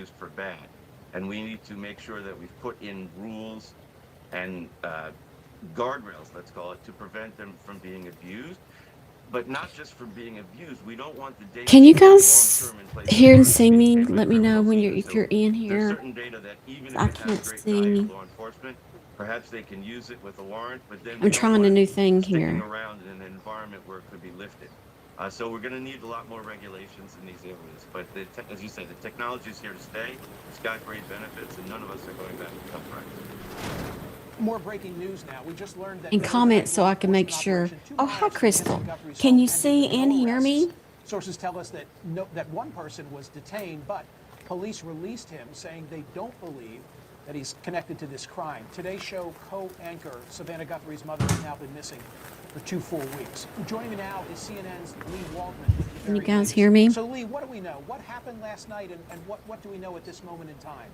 used for bad. And we need to make sure that we've put in rules and guardrails, let's call it, to prevent them from being abused, but not just from being abused. We don't want the data Can you stored guys long-term in places hear where and it can see be me? tampered Let me with or know when you're misused. if So you're in there's here. certain data that, even 'Cause if I it has can't great value to see. law enforcement, perhaps they can use it with a warrant, but then I'm we don't trying a want it new thing sticking here. around in an environment where it could be lifted. So we're going to need a lot more regulations in these areas. But as you say, the technology is here to stay. It's got great benefits, and none of us are going back to Dumb Price. More breaking news now. We just learned that And an comment overnight so law I can make enforcement sure. operation 2 Oh, hi, miles from Nancy Crystal. Guthrie's Can home you ended see with and no hear arrests. me? Sources tell us that that one person was detained, but police released him, saying they don't believe that he's connected to this crime. Today's show co-anchor Savannah Guthrie's mother has now been missing for 2 full weeks. Joining me now is CNN's Lee Waldman with the Can you very guys latest. hear me? So, Lee, what do we know? What happened last night, and what do we know at this moment in time?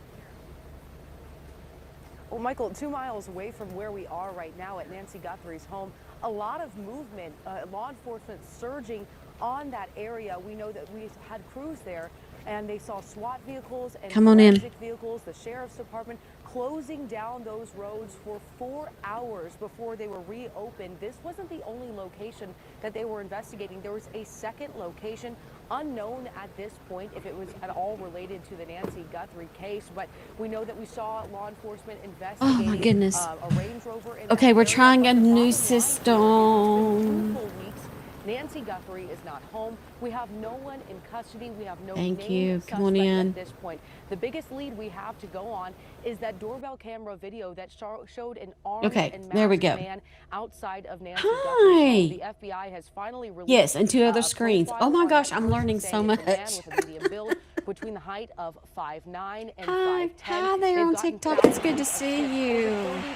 Well, Michael, 2 miles away from where we are right now at Nancy Guthrie's home, a lot of movement, law enforcement surging on that area. We know that we had crews there, and they saw SWAT vehicles and Come on in. forensic vehicles, the sheriff's department closing down those roads for 4 hours before they were reopened. This wasn't the only location that they were investigating. There was a second location, unknown at this point if it was at all related to the Nancy Guthrie case, but we know that we saw law enforcement Oh my investigating goodness. a Range Rover in Okay, that we're area. trying But a the new bottom line here is it's been 2 system. full weeks. Nancy Guthrie is not home. We have no one in custody. We have no Thank named you. Come on suspect at in. this point. The biggest lead we have to go on is that doorbell camera video that showed an armed Okay, and there we masked go. man outside of Nancy Guthrie's home. The Hi. FBI has finally released Yes, and 2 other a screens. Oh profile my on gosh, that I'm person, learning so saying it's a man much. with a medium build between the height of 5'9" and Hi. 5'10". Hi there They've on gotten TikTok. It's good to thousands of see tips. you. Over 30,000 tips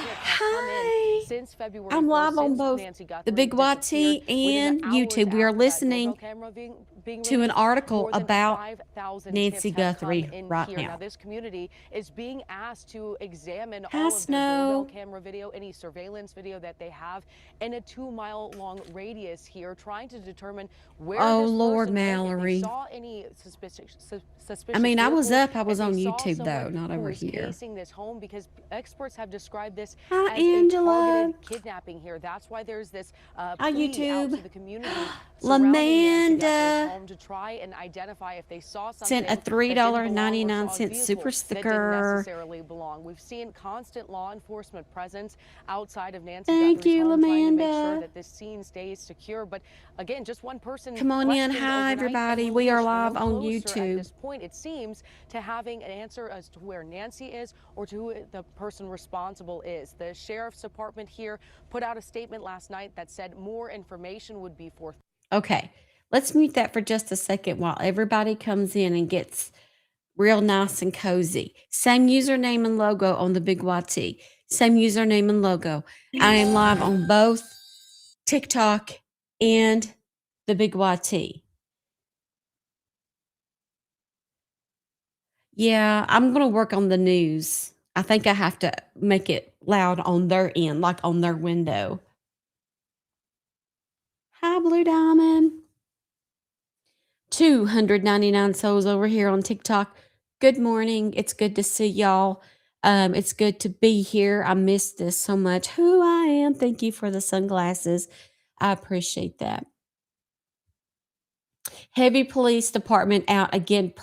have come in Hi. since February I'm 1st, live on since both Nancy the Guthrie Big disappeared. YT Within the and hours YouTube. We are after that doorbell listening camera being to an released, article more than about 5,000 tips Nancy have come Guthrie in right here. Now, now. this community is being asked to examine Hi, all of their doorbell Snow. camera video, any surveillance video that they have in a 2-mile-long radius here, trying to determine where Oh, this Lord, person went, if they Mallory. saw any I suspicious mean, I was vehicles, up. I was if they on saw YouTube, though, someone not who over was here. casing this home, because experts have described this Hi, as a Angela. targeted kidnapping here. That's why there's this Hi, plea out YouTube. to the community surrounding Nancy Guthrie's Lamanda home to try and identify if they saw sent a something that didn't belong or saw a $3.99 super vehicle that didn't sticker. necessarily belong. We've seen constant law enforcement presence outside of Nancy Thank Guthrie's you, home, trying to make sure Lamanda. that this scene stays secure. But again, just one person Come on in. questioned Hi, overnight, and everybody. we're We really are live no on closer at YouTube. this point, it seems, to having an answer as to where Nancy is or to who the person responsible is. The sheriff's department here put out a statement last night that said more information would be forthcoming. Okay, let's mute that for just a second while everybody comes in and gets real nice and cozy. Same username and logo on the Big YT. Same username and logo. I am live on both TikTok and the Big YT. Yeah, I'm going to work on the news. I think I have to make it loud on their end, like on their window. Hi, Blue Diamond. 299 souls over here on TikTok. Good morning. It's good to see y'all. It's good to be here. I missed this so much. Who I am. Thank you for the sunglasses. I appreciate that. Heavy police department out again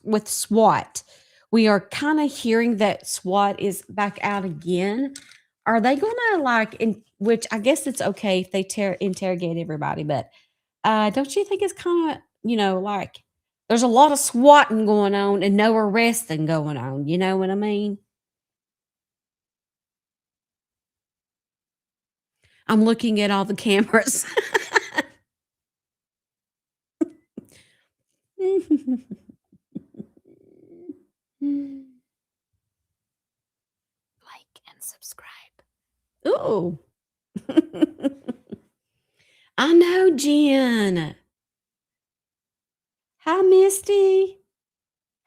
with SWAT. We are kind of hearing that SWAT is back out again. Are they going to which I guess it's okay if they interrogate everybody, but don't you think it's kind of, like there's a lot of swatting going on and no arresting going on? You know what I mean? I'm looking at all the cameras. Like and subscribe. Ooh. I know, Jen. Hi, Misty.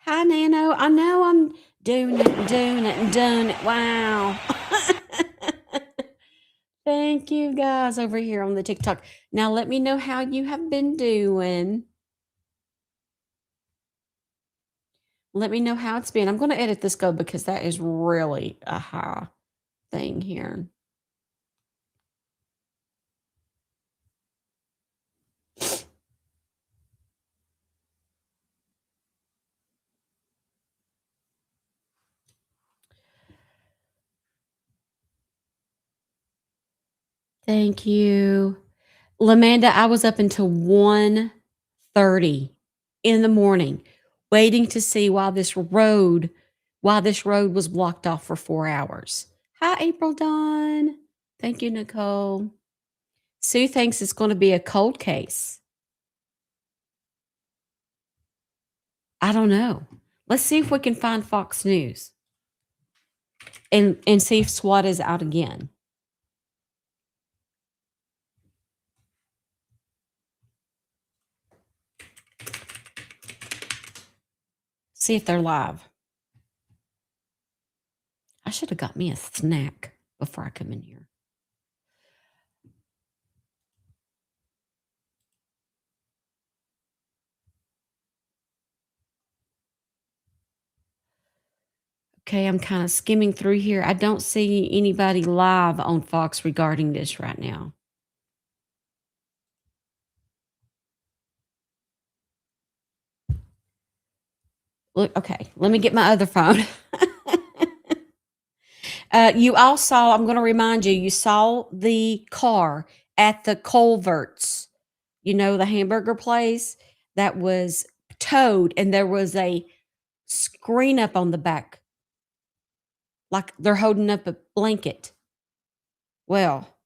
Hi, Nano. I know I'm doing it. Wow. Thank you guys over here on the TikTok. Now let me know how you have been doing. Let me know how it's been. I'm going to edit this go because that is really a high thing here. Thank you. Lamanda, I was up until 1:30 in the morning waiting to see why this road was blocked off for 4 hours. Hi, April Dawn. Thank you, Nicole. Sue thinks it's going to be a cold case. I don't know. Let's see if we can find Fox News and see if SWAT is out again. See if they're live. I should have got me a snack before I come in here. Okay, I'm kind of skimming through here. I don't see anybody live on Fox regarding this right now. Look, okay, let me get my other phone. You all saw, I'm going to remind you, you saw the car at the Culverts, you know, the hamburger place that was towed, and there was a screen up on the back, like they're holding up a blanket. Well,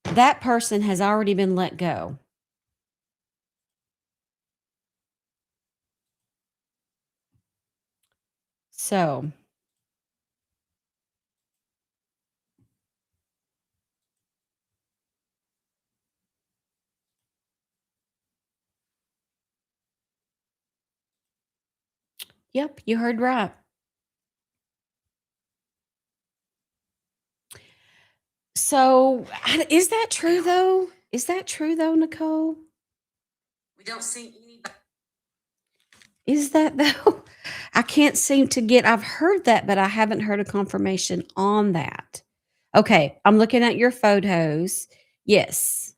that person has already been let go. So, yep, you heard right. So, is that true though? Is that true though, Nicole? We don't see anybody. Is that though? I can't seem to get, I've heard that, but I haven't heard a confirmation on that. Okay, I'm looking at your photos. Yes.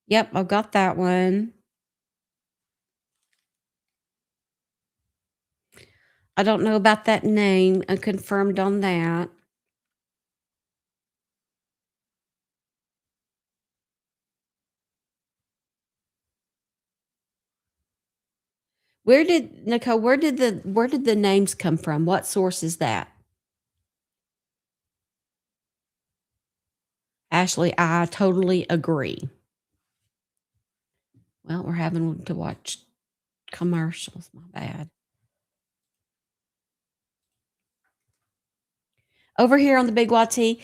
Yep, I've got that one. I don't know about that name. I'm confirmed on that. Where did Nicole, where did the names come from? What source is that? Ashley, I totally agree. Well, we're having to watch commercials. My bad. Over here on the Big YT,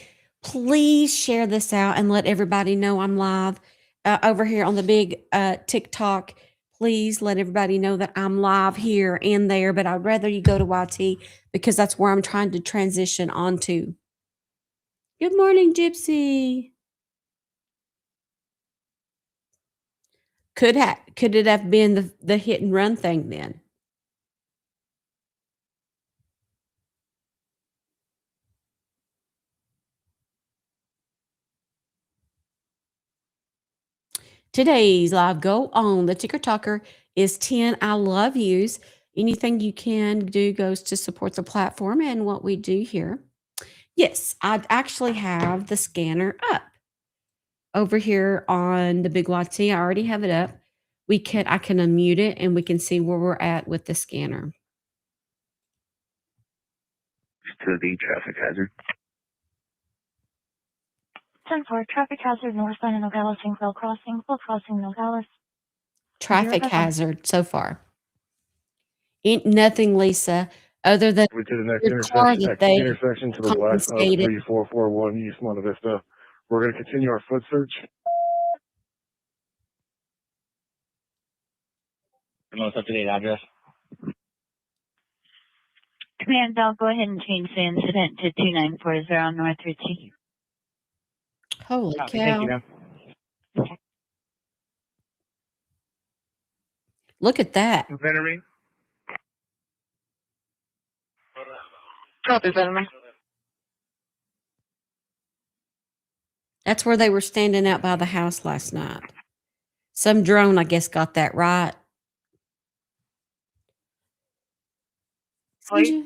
please share this out and let everybody know I'm live. Over here on the big TikTok, please let everybody know that I'm live here and there, but I'd rather you go to YT because that's where I'm trying to transition onto. Good morning, Gypsy. Could it have been the hit and run thing then? Today's live go on the Ticker Talker is 10 I love yous. Anything you can do goes to support the platform and what we do here. Yes, I actually have the scanner up over here on the Big YT. I already have it up. I can unmute it and we can see where we're at with the scanner. To the traffic hazard. 10-4, traffic hazard north side of Nogales, Inkwell Crossing, full crossing Nogales. Traffic hazard so far. Ain't nothing, Lisa, other than We're to the next the car that they intersection to the west of confiscated. 3441 East Monte Vista. We're going to continue our foot search. The most up-to-date address. Command, I'll go ahead and change the incident to 2940 on North Ritchie. Holy cow. Thank you, ma'am. Look at that. Venery. Copy, Venery. That's where they were standing out by the house last night. Some drone, I guess, got that right. Wait.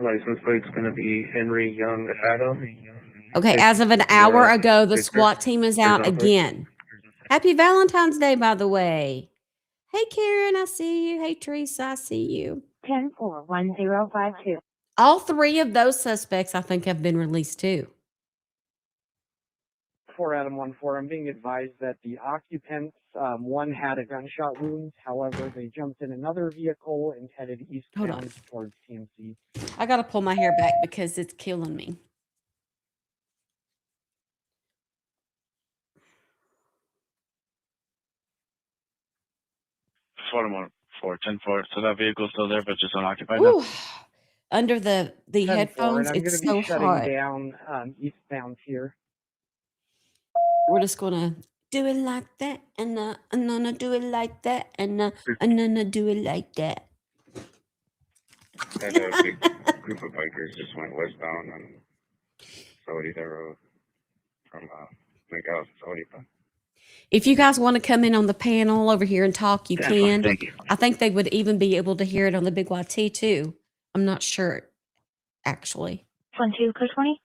License plate's going to be Henry Young Adam. Okay, as of an hour ago, the Victor. SWAT team is out again. Happy Valentine's Day, by the way. Hey, Karen, I see you. Hey, Teresa, I see you. 10-4-1052. All three of those suspects, I think, have been released too. 4 Adam 1-4. I'm being advised that the occupants, one had a gunshot wound. However, they jumped in another vehicle and headed eastbound towards TMC. I got to pull my hair back because it's killing me. What I'm on 4-10-4. So that vehicle's still there, but just unoccupied Ooh, now. under the 10-4, headphones, and I'm it's going to so be hot. shutting down eastbound here. We're just gonna do it like that, and no, do it like that, and no, do it like that. And a big group of bikers just went westbound on Saudi Road from Miguel Saudi. If you guys want to come in on the panel over here and talk, you can. Thank you. I think they would even be able to hear it on the Big YT too. I'm not sure, actually. 1-2, code 20.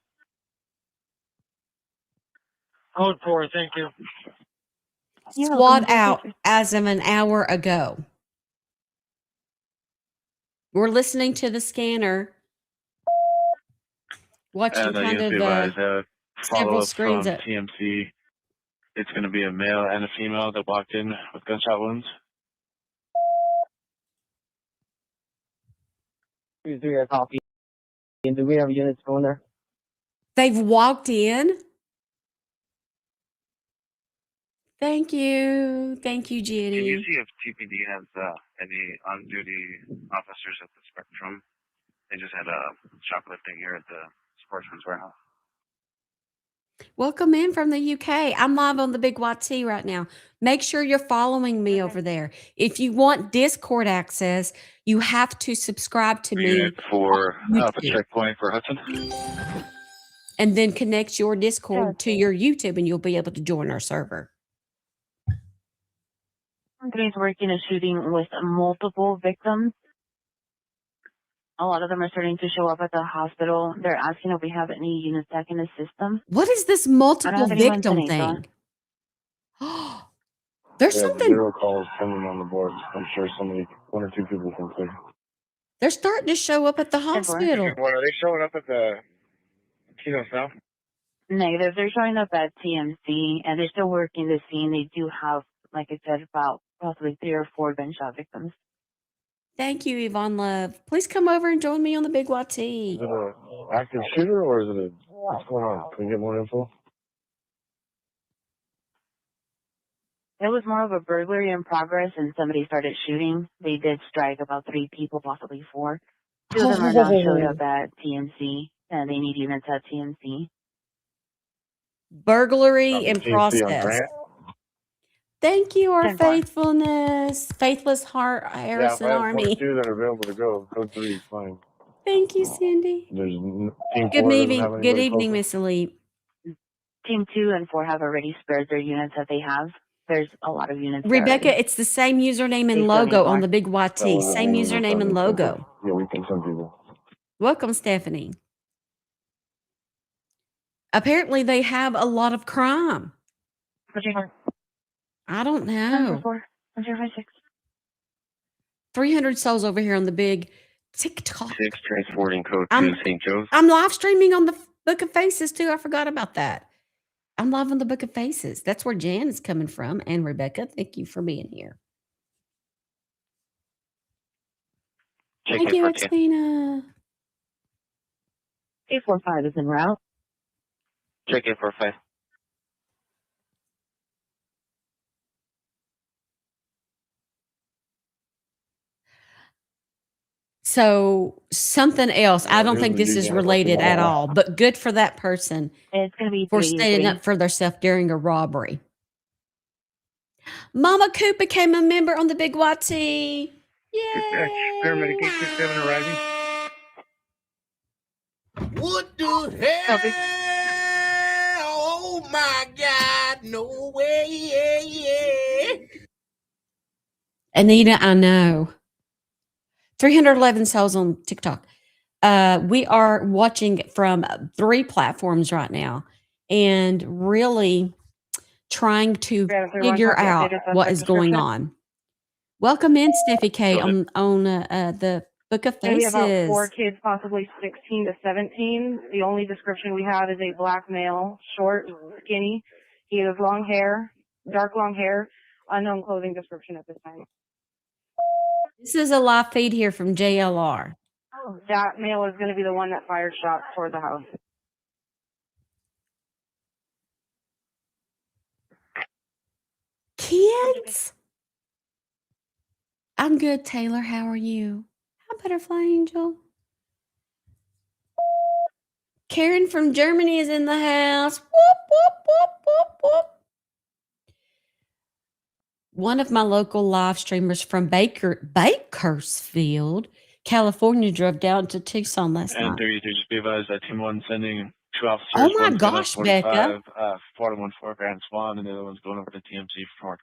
Code 4, thank you. You're SWAT welcome. out as of an hour ago. We're listening to the scanner, watching And kind you of be advised, several follow-up screens from up. TMC. It's going to be a male and a female that walked in with gunshot wounds. Please do your copy. And do we have units going there? They've walked in. Thank you, Can you Jenny. see if TPD has any on-duty officers at the Spectrum? They just had a shoplifting here at the Sportsman's Warehouse. Welcome in from the UK. I'm live on the Big YT right now. Make sure you're following me over there. If you want Discord access, you have to subscribe to me Unit for Alpha YouTube. Checkpoint for Hudson. And then connect your Discord to your YouTube, and you'll be able to join our server. Today's working a shooting with multiple victims. A lot of them are starting to show up at the hospital. They're asking if we have any units that can assist them. What is this multiple have anyone victim saying thing? There's We have something. 0 calls coming on the board. I'm sure one or two people can clear. They're starting to show up at the hospital. What, are they showing up at the Kino South? Negative. They're showing up at TMC, and they're still working the scene. They do have, like I said, about possibly 3 or 4 gunshot victims. Thank you, Yvonne Love. Please come over and join me on the Big Is YT. it an active shooter or is it what's going on? Can we get more info? It was more of a burglary in progress, and somebody started shooting. They did strike about 3 people, possibly 4. 2 of them are now showed up at TMC, and they need units at TMC. Burglary in TMC on process. Grant? Thank you, our 10-5. faithfulness. Faithless Heart Yeah, if Harrison I have Army. 42 that are available to go, code 3 is fine. Thank you, Cindy. There's Team 4 Good doesn't evening, have good anybody evening, closer? Miss Elite. Team 2 and 4 have already spared their units that they have. There's a lot of units there Rebecca, already. it's the same username and They still logo need on more. the Big YT. That wasn't Same me, username and that's on the logo. paper. Yeah, we can send people. Welcome, Stephanie. Apparently, they have a lot of crime. What's your number? I don't know. 4. 1056. 300 souls over here on the big TikTok. 6 transporting code I'm- 2 St. Joe's. I'm live streaming on the Book of Faces too. I forgot about that. I'm live on the Book of Faces. That's where Jan is coming from. And Rebecca, thank you for being here. Thank you, Xtina. 845 is en route. Check it for 5. So something else. I don't think this is related at all, but good for that person It's going to be for 3 standing 3. up for themselves during a robbery. Mama Coop became a member on the Big YT. Yay! Dispatch, paramedic 867 arriving. What the hell? Oh my God, no way. Anita, I know. 311 souls on TikTok. We are watching from 3 platforms right now and really trying to figure out what is going on. Welcome in, Steffi K, on the Book of Maybe Faces. about 4 kids, possibly 16 to 17. The only description we have is a black male, short, skinny. He has long hair, dark long hair, unknown clothing description at this time. This is a live feed here from JLR. That male is going to be the one that fired shots toward the house. Kids? I'm good, Taylor. How are you? Hi, Butterfly Angel. Karen from Germany is in the house. Whoop, whoop, whoop, whoop, whoop. One of my local live streamers from Bakersfield, California, drove down to Tucson last night. And 33, just be advised that Team 1 sending 2 officers. Oh my one's going gosh, up Becca. 414 Grand Swan, and the other one's going over to TMC for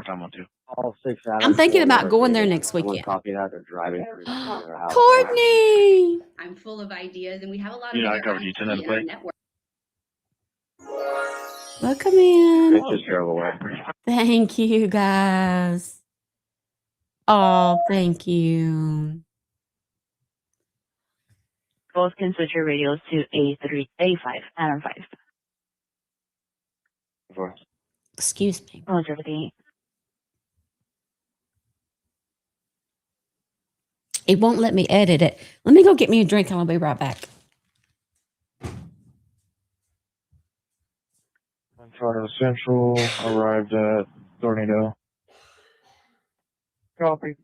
time 12. All 6 I'm thinking about going there next weekend. Copy that. They're driving through their house. Courtney! I'm full of ideas, and we have a lot of You know, I other covered you 10 apps at a play. in our network. Welcome in. It just drove away. Thank you, guys. Oh, thank you. Both can switch your radios to A3, A5, Adam 5. Excuse me. 178. It won't let me edit it. Let me go get me a drink and I'll be right back. Colorado Central arrived at Tornado. Copy.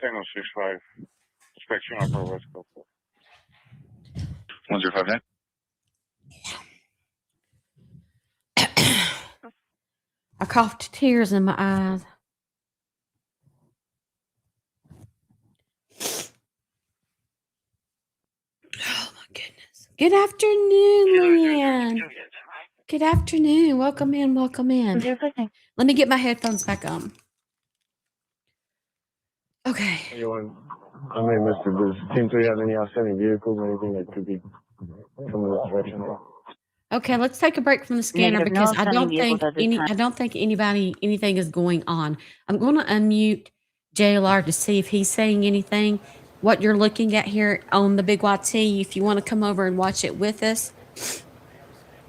Tango 65. Inspection Upper West Coast. 1059. I coughed tears in my eyes. Oh my goodness. Good afternoon, Leanne. Good afternoon. Welcome in. Welcome in. Let me get my headphones back on. Okay. I mean, Mr. Bruce, Team 3 have any outstanding vehicles or anything that could be coming this direction? Okay, let's take a break from the scanner Negative. because No I don't outstanding vehicles think at this time. I don't think anything is going on. I'm going to unmute JLR to see if he's saying anything. What you're looking at here on the Big YT, if you want to come over and watch it with us,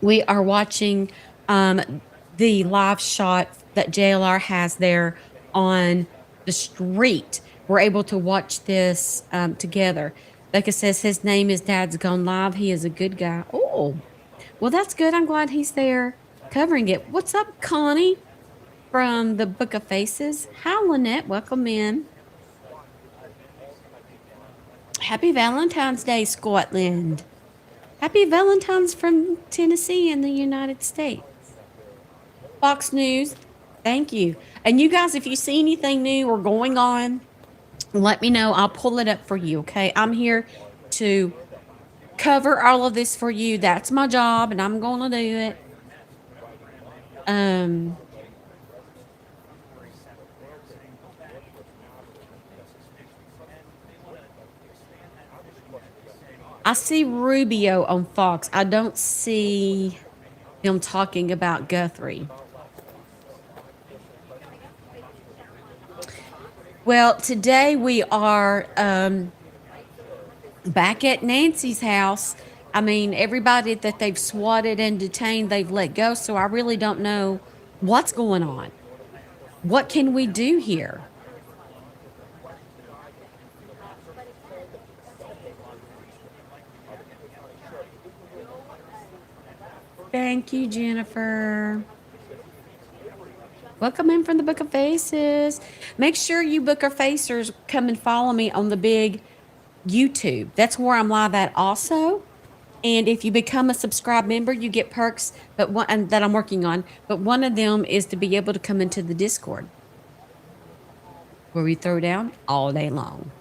we are watching the live shot that JLR has there on the street. We're able to watch this together. Becca says his name is Dad's Gone Live. He is a good guy. Oh, well, that's good. I'm glad he's there covering it. What's up, Connie from the Book of Faces? Hi, Lynette. Welcome in. Happy Valentine's Day, Scotland. Happy Valentine's from Tennessee in the United States. Fox News, thank you. And you guys, if you see anything new or going on, let me know. I'll pull it up for you, okay? I'm here to cover all of this for you. That's my job, and I'm going to do it. I see Rubio on Fox. I don't see him talking about Guthrie. Well, today we are back at Nancy's house. I mean, everybody that they've swatted and detained, they've let go. So I really don't know what's going on. What can we do here? Thank you, Jennifer. Welcome in from the Book of Faces. Make sure you Book of Facers come and follow me on the big YouTube. That's where I'm live at also. And if you become a subscribe member, you get perks, but one and that I'm working on. But one of them is to be able to come into the Discord, where we throw down all day long.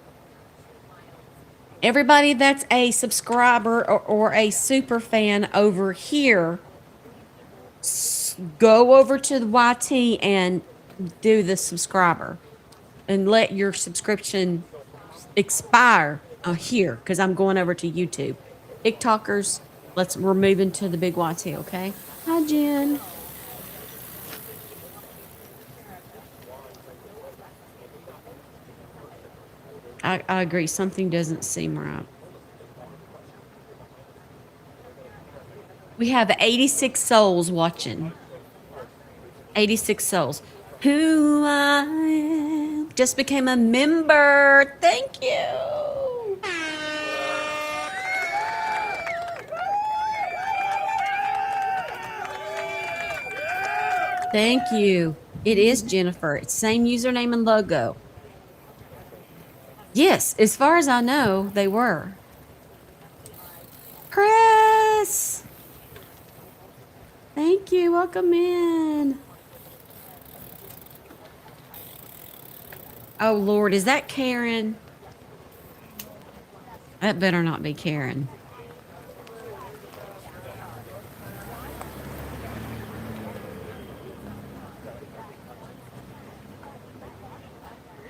Everybody that's a subscriber or a super fan over here, go over to the YT and do the subscriber and let your subscription expire here, because I'm going over to YouTube. TikTokers, we're moving to the big YT, okay? Hi, Jen. I agree. Something doesn't seem right. We have 86 souls watching. 86 souls. Who I am just became a member. Thank you. Thank you. It is Jennifer. It's same username and logo. Yes, as far as I know, they were. Press. Thank you. Welcome in. Oh, Lord. Is that Karen? That better not be Karen.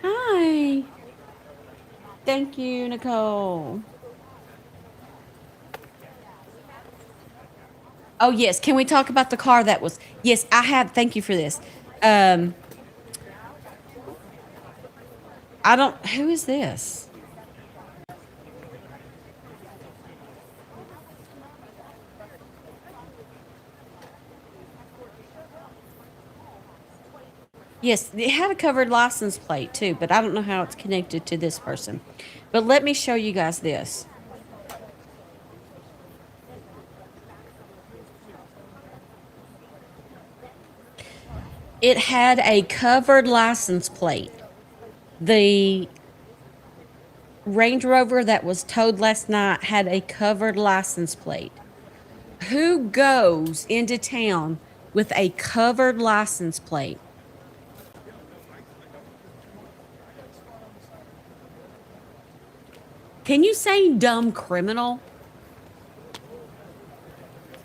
Hi. Thank you, Nicole. Oh, yes. Can we talk about the car that was... Yes, I have... Thank you for this. I don't... Who is this? Yes, it had a covered license plate too, but I don't know how it's connected to this person. But let me show you guys this. It had a covered license plate. The Range Rover that was towed last night had a covered license plate. Who goes into town with a covered license plate? Can you say dumb criminal?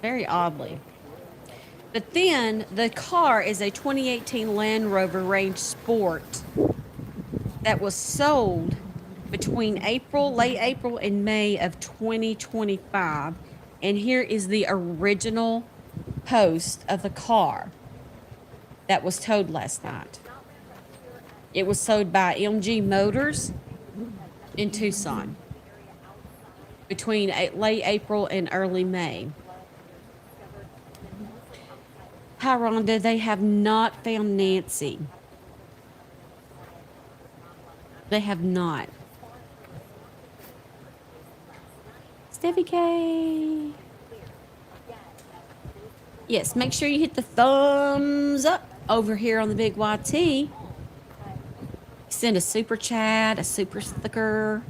Very oddly. But then the car is a 2018 Land Rover Range Sport that was sold between late April and May of 2025. And here is the original post of the car that was towed last night. It was sold by MG Motors in Tucson between late April and early May. Hi, Rhonda. They have not found Nancy. They have not. Steffi K. Yes, make sure you hit the thumbs up over here on the big YT. Send a super chat, a super sticker.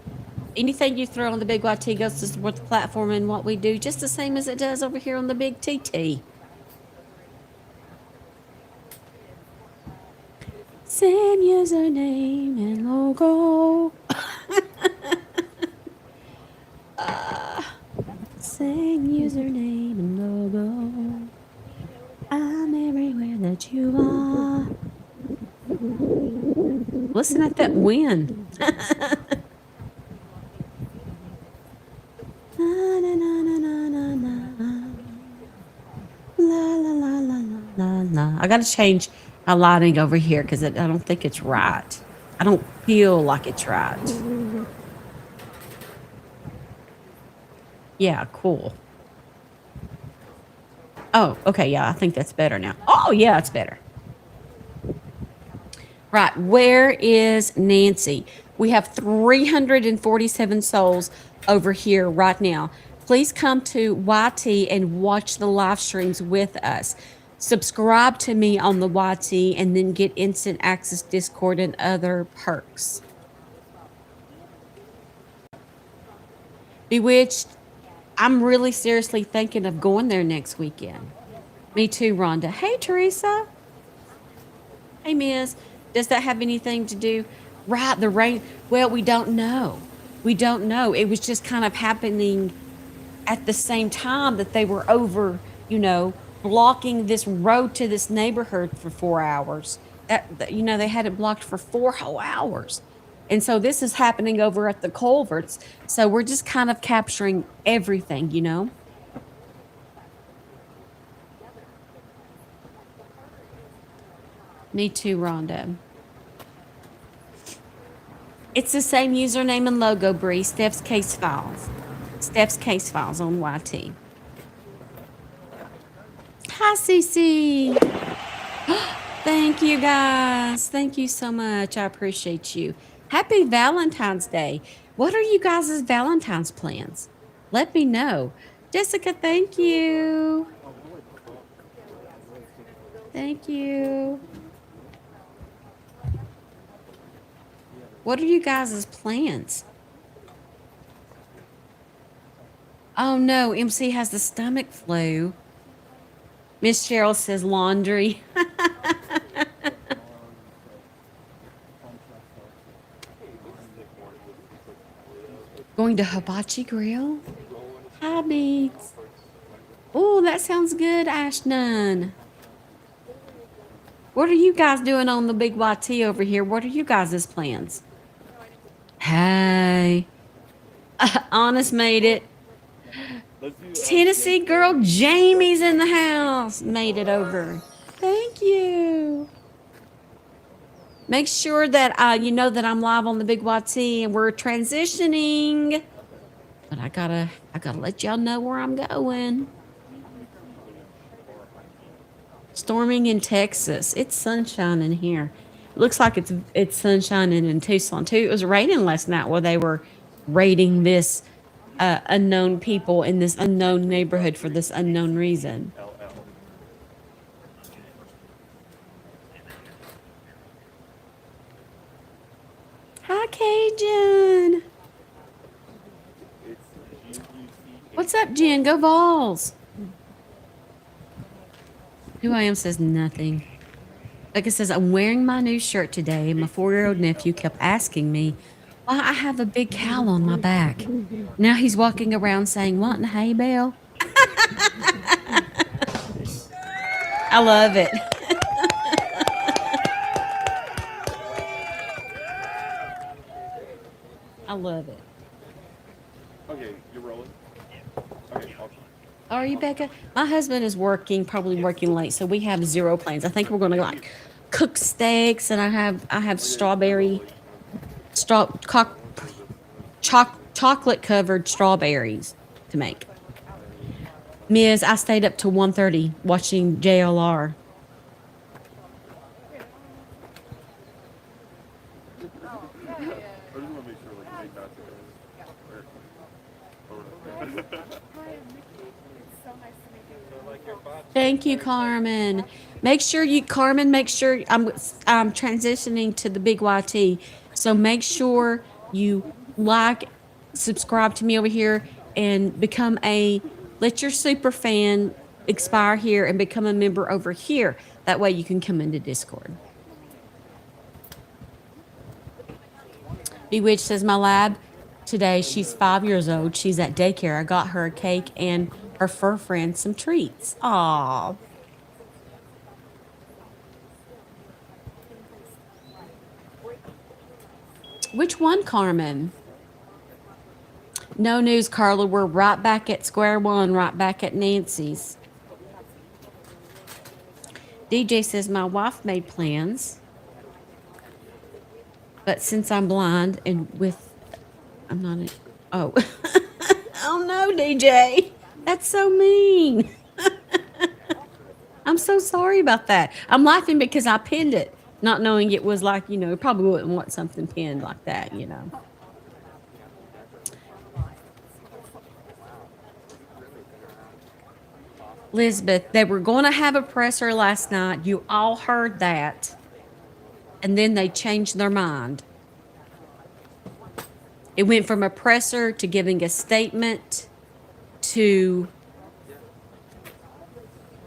Anything you throw on the big YT goes to support the platform and what we do, just the same as it does over here on the big TT. Same username and logo. Same username and logo. I'm everywhere that you are. Listen at that wind. Na, na, na, na, na, na. La, la, la, la, la, la. I got to change my lighting over here because I don't think it's right. I don't feel like it's right. Yeah, cool. Oh, okay. Yeah, I think that's better now. Oh, yeah, it's better. Right. Where is Nancy? We have 347 souls over here right now. Please come to YT and watch the live streams with us. subscribe to me on the YT, and then get instant access Discord and other perks. Bewitched, I'm really seriously thinking of going there next weekend. Me too, Rhonda. Hey, Teresa. Hey, Miss. Does that have anything to do? Right, the rain. Well, we don't know. We don't know. It was just kind of happening at the same time that they were over, blocking this road to this neighborhood for 4 hours. They had it blocked for 4 whole hours. And so this is happening over at the culverts. So we're just kind of capturing everything. Me too, Rhonda. It's the same username and logo, Bree. Steph's Case Files. Steph's Case Files on YT. Hi, Cece. Thank you, guys. Thank you so much. I appreciate you. Happy Valentine's Day. What are you guys' Valentine's plans? Let me know. Jessica, thank you. Thank you. What are you guys' plans? Oh no, MC has the stomach flu. Miss Cheryl says laundry. Going to Hibachi Grill? Hi, Beats. Oh, that sounds good, Ashton. What are you guys doing on the big YT over here? What are you guys' plans? Hey. Honest made it. Tennessee girl Jamie's in the house. Made it over. Thank you. Make sure that you know that I'm live on the big YT and we're transitioning. But I gotta let y'all know where I'm going. Storming in Texas. It's sunshine in here. Looks like it's sunshining in Tucson too. It was raining last night while they were raiding this unknown people in this unknown neighborhood for this unknown reason. Hi, Cajun. What's up, Jen? Go Vols. Who I am says nothing. Becca says, I'm wearing my new shirt today. My 4-year-old nephew kept asking me why I have a big cowl on my back. Now he's walking around saying, wanting hay bale? I love it. I love it. Okay, you're rolling? Okay, awesome. Are you, Becca? My husband is probably working late, so we have zero plans. I think we're going to cook steaks, and I have chocolate covered strawberries to make. Ms., I stayed up till 1:30 watching JLR. Thank you, Carmen. Make sure I'm transitioning to the big YT. So make sure you subscribe to me over here, and let your super fan expire here and become a member over here. That way you can come into Discord. Bewitched says, my lab today, she's 5 years old. She's at daycare. I got her a cake and her fur friend some treats. Aw. Which one, Carmen? No news, Carla. We're right back at square one, right back at Nancy's. DJ says, my wife made plans. But since I'm blind and I'm not oh. Oh no, DJ. That's so mean. I'm so sorry about that. I'm laughing because I pinned it, not knowing it was probably wouldn't want something pinned like that, Elizabeth, they were going to have a presser last night. You all heard that. And then they changed their mind. It went from a presser to giving a statement to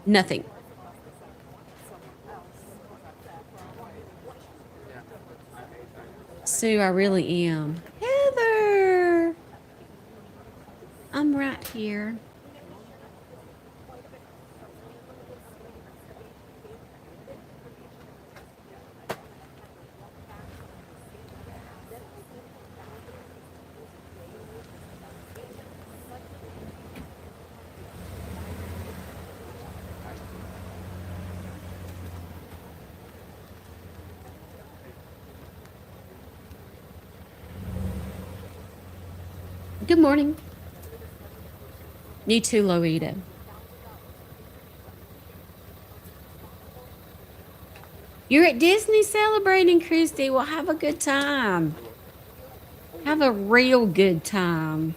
nothing. Sue, I really am. Heather! I'm right here. Good morning. You too, Loita. You're at Disney celebrating, Christy. Well, have a good time. Have a real good time.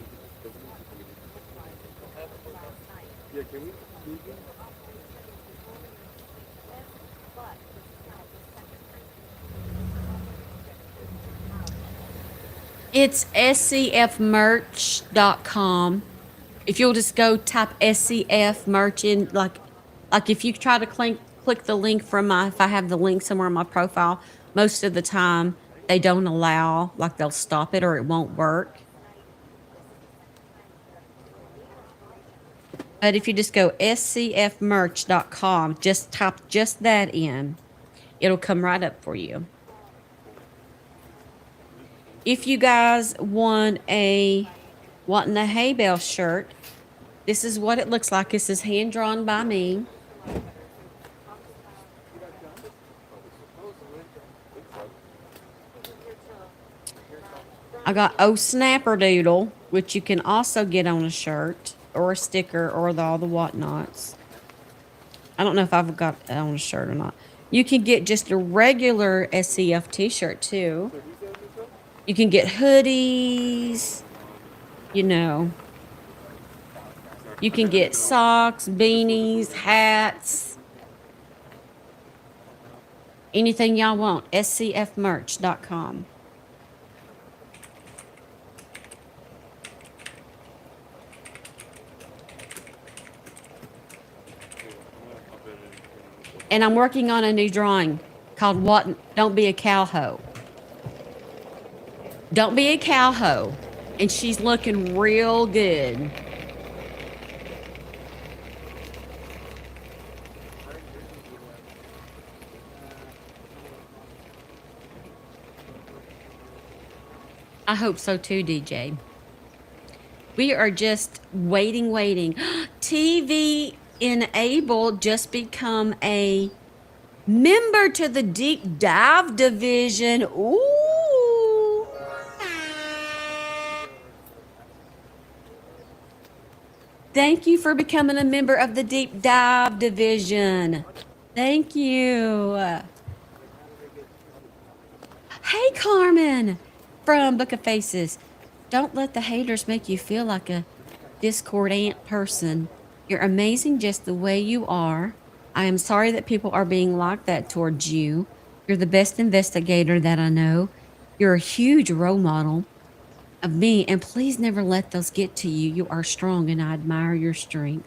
It's scfmerch.com. If you'll just go type SCF merch in, like if you try to click the link from if I have the link somewhere on my profile, most of the time they don't allow, like they'll stop it or it won't work. But if you just go scfmerch.com, just type just that in, it'll come right up for you. If you guys want a What in the Hay Bale shirt, this is what it looks like. This is hand drawn by me. I got Oh Snapper Doodle, which you can also get on a shirt or a sticker or all the whatnots. I don't know if I've got it on a shirt or not. You can get just a regular SCF t-shirt too. You can get hoodies, you know. You can get socks, beanies, hats. Anything y'all want, scfmerch.com. And I'm working on a new drawing called Don't Be a Cowho. Don't be a cowho. And she's looking real good. I hope so too, DJ. We are just waiting. TV Enabled just become a member to the Deep Dive division. Ooh. Thank you for becoming a member of the Deep Dive division. Thank you. Hey, Carmen from Book of Faces. Don't let the haters make you feel like a discordant person. You're amazing just the way you are. I am sorry that people are being like that towards you. You're the best investigator that I know. You're a huge role model of me, and please never let those get to you. You are strong, and I admire your strength.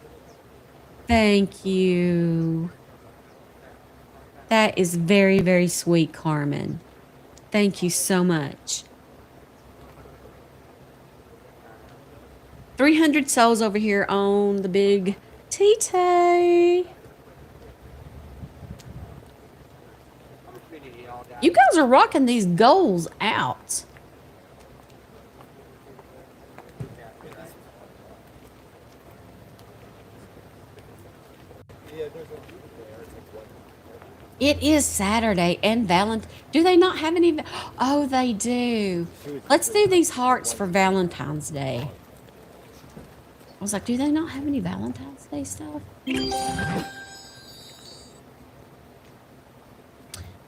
Thank you. That is very, very sweet, Carmen. Thank you so much. 300 souls over here on the big T-Tay. You guys are rocking these goals out. It is Saturday and Valentine. Do they not have any? Oh, they do. Let's do these hearts for Valentine's Day. I was like, do they not have any Valentine's Day stuff?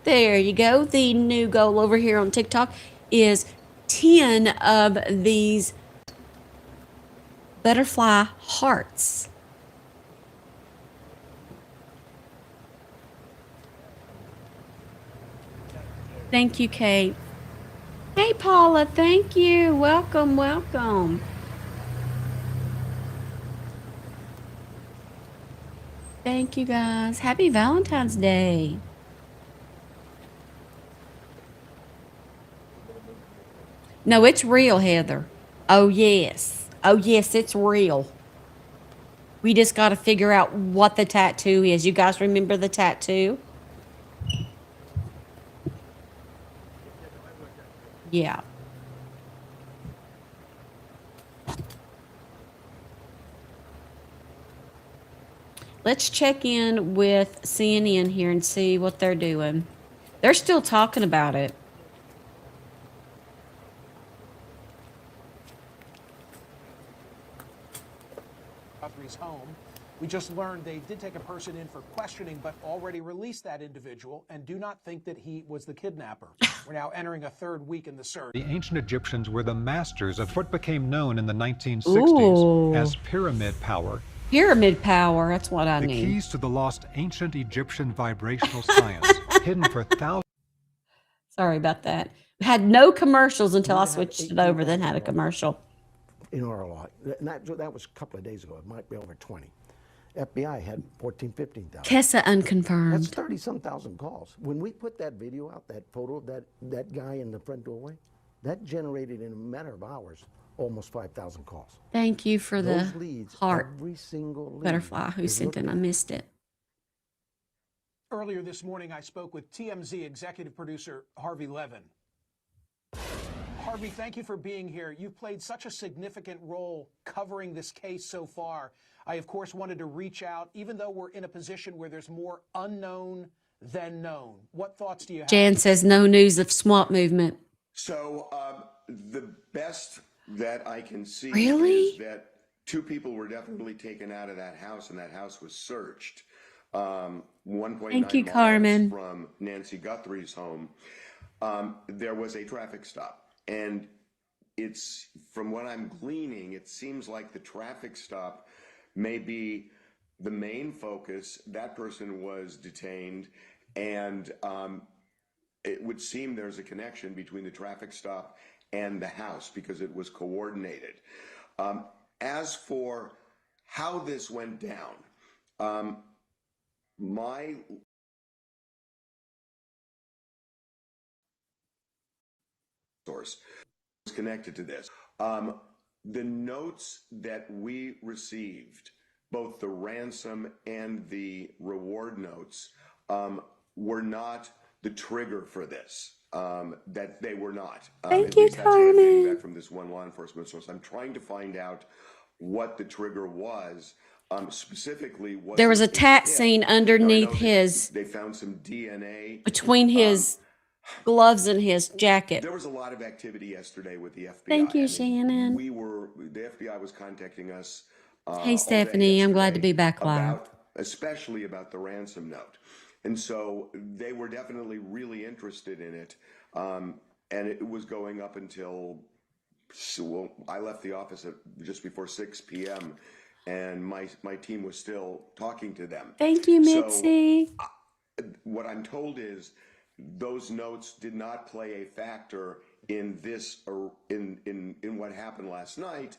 There you go. The new goal over here on TikTok is 10 of these butterfly hearts. Thank you, Kate. Hey, Paula. Thank you. Welcome, welcome. Thank you, guys. Happy Valentine's Day. No, it's real, Heather. Oh, yes. Oh, yes, it's real. We just got to figure out what the tattoo is. You guys remember the tattoo? Yeah. Let's check in with CNN here and see what they're doing. They're still talking about it. Guthrie's home. We just learned they did take a person in for questioning, but already released that individual and do not think that he was the kidnapper. We're now entering a third week in the search. The ancient Egyptians were the masters of what became known in the 1960s as pyramid power. Pyramid power, that's what I The need. keys to the lost ancient Egyptian vibrational science, hidden for thousands. Sorry about that. Had no commercials until I switched it over, then had a commercial. In our lot. That was a couple of days ago. It might be over 20. FBI had 14, 15,000. Kessa unconfirmed. That's 30-some thousand calls. When we put that video out, that photo of that guy in the front doorway, that generated in a matter of hours almost 5,000 calls. Thank you for Those the leads, heart every single lead butterfly who is sent it. looking I missed it. Earlier this morning, I spoke with TMZ executive producer Harvey Levin. Harvey, thank you for being here. You've played such a significant role covering this case so far. I, of course, wanted to reach out, even though we're in a position where there's more unknown than known. What thoughts do you have? Jan says no news of swamp movement. So the best that I can see Really? is that 2 people were definitely taken out of that house, and that house was searched. 1.9 Thank you, miles Carmen. from Nancy Guthrie's home. There was a traffic stop. And it's, from what I'm gleaning, it seems like the traffic stop may be the main focus. That person was detained, and it would seem there's a connection between the traffic stop and the house because it was coordinated. As for how this went down, my source was connected to this. The notes that we received, both the ransom and the reward notes, were not the trigger for this. That they were not. Thank at you, least that's what I'm getting Carmen. back from this one law enforcement source. I'm trying to find out what the trigger was. Specifically, There was a tat tip? scene Now, I underneath know his, they found some DNA between his gloves and his jacket. There was a lot of activity yesterday with the FBI. Thank you, Shannon. The FBI was contacting us. Hey, all day Stephanie, I'm glad to yesterday be back live. especially about the ransom note. And so they were definitely really interested in it. And it was going up until, well, I left the office at just before 6 p.m. and my team was still talking to them. Thank you, Mitzi. So what I'm told is those notes did not play a factor in this or in what happened last night.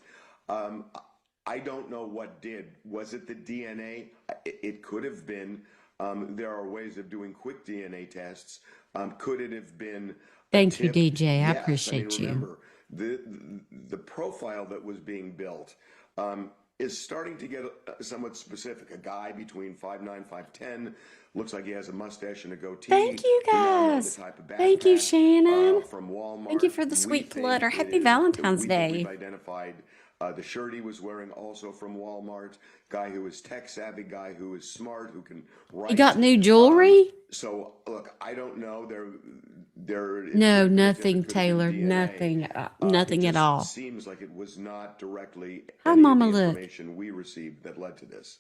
I don't know what did. Was it the DNA? It could have been. There are ways of doing quick DNA tests. Could it have been? Thank you, DJ. I Yes. appreciate you. Remember, the profile that was being built is starting to get somewhat specific. A guy between 5'9", 5'10", looks like he has a mustache and a goatee. Thank you, We now know guys. the type of Thank you, backpack, Shannon. from Walmart. Thank you for the We sweet think letter. it Happy is- Valentine's we think Day. We've identified the shirt he was wearing, also from Walmart. Guy who is tech savvy, guy who is smart, who can write. You got new jewelry? So look, I don't know. There. No, it nothing, could have been Taylor. DNA. Nothing. It Nothing at just all. Seems like it was not directly Hi, any Mama, of the look. information we received that led to this.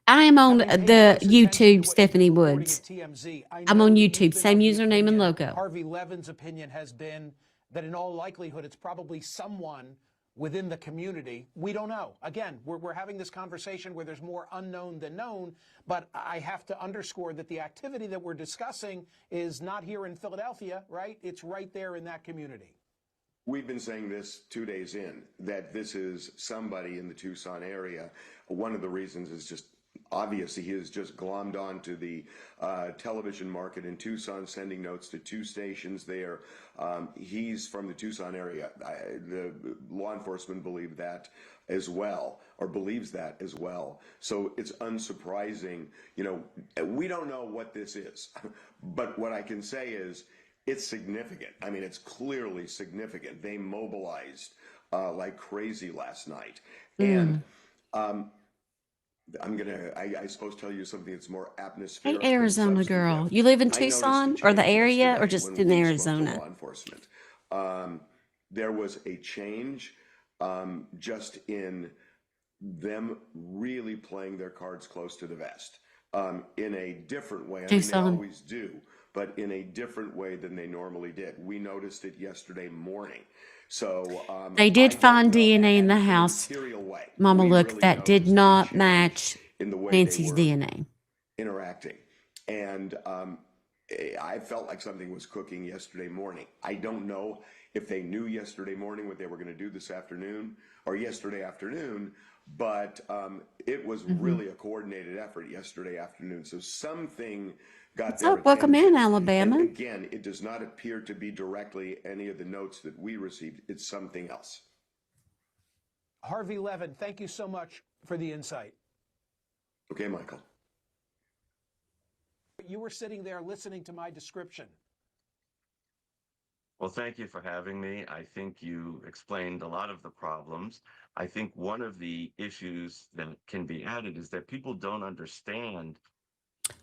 I am on Having paid the close attention to YouTube, what Stephanie you've been reporting Woods. at TMZ, I I'm know on that you've YouTube, been same of the username and opinion. logo. Harvey Levin's opinion has been that in all likelihood, it's probably someone within the community? We don't know. Again, we're having this conversation where there's more unknown than known, but I have to underscore that the activity that we're discussing is not here in Philadelphia, right? It's right there in that community. We've been saying this 2 days in, that this is somebody in the Tucson area. One of the reasons is just obviously he has just glommed onto the television market in Tucson, sending notes to 2 stations there. He's from the Tucson area. The law enforcement believe that as well, or believes that as well. So it's unsurprising. You know, we don't know what this is, but what I can say is it's significant. I mean, it's clearly significant. They mobilized like crazy last night. And I'm gonna, I suppose, tell you something that's more Hey, atmospheric. Arizona girl. You live in I noticed a Tucson or the change area or yesterday just when in we spoke to Arizona? law enforcement. There was a change just in them really playing their cards close to the vest in a different way. I mean, they Tucson. always do, but in a different way than they normally did. We noticed it yesterday morning. So They did I don't find know, DNA in and the in a house. material way, Mama, we look, really that did noticed a not change match in the way Nancy's they were DNA. interacting. And I felt like something was cooking yesterday morning. I don't know if they knew yesterday morning what they were going to do this afternoon or yesterday afternoon, but it was really a coordinated effort yesterday afternoon. So something got What's their up? Welcome in, attention. Alabama. And again, it does not appear to be directly any of the notes that we received. It's something else. Harvey Levin, thank you so much for the insight. Okay, Michael. You were sitting there listening to my description. Well, thank you for having me. I think you explained a lot of the problems. I think one of the issues that can be added is that people don't understand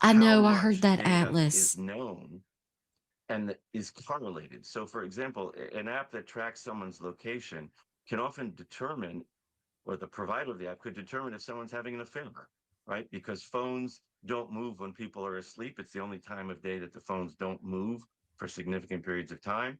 I how know, I much heard that data Atlas. is known and that is correlated. So, for example, an app that tracks someone's location can often determine, or the provider of the app could determine if someone's having an affair, right? Because phones don't move when people are asleep. It's the only time of day that the phones don't move for significant periods of time.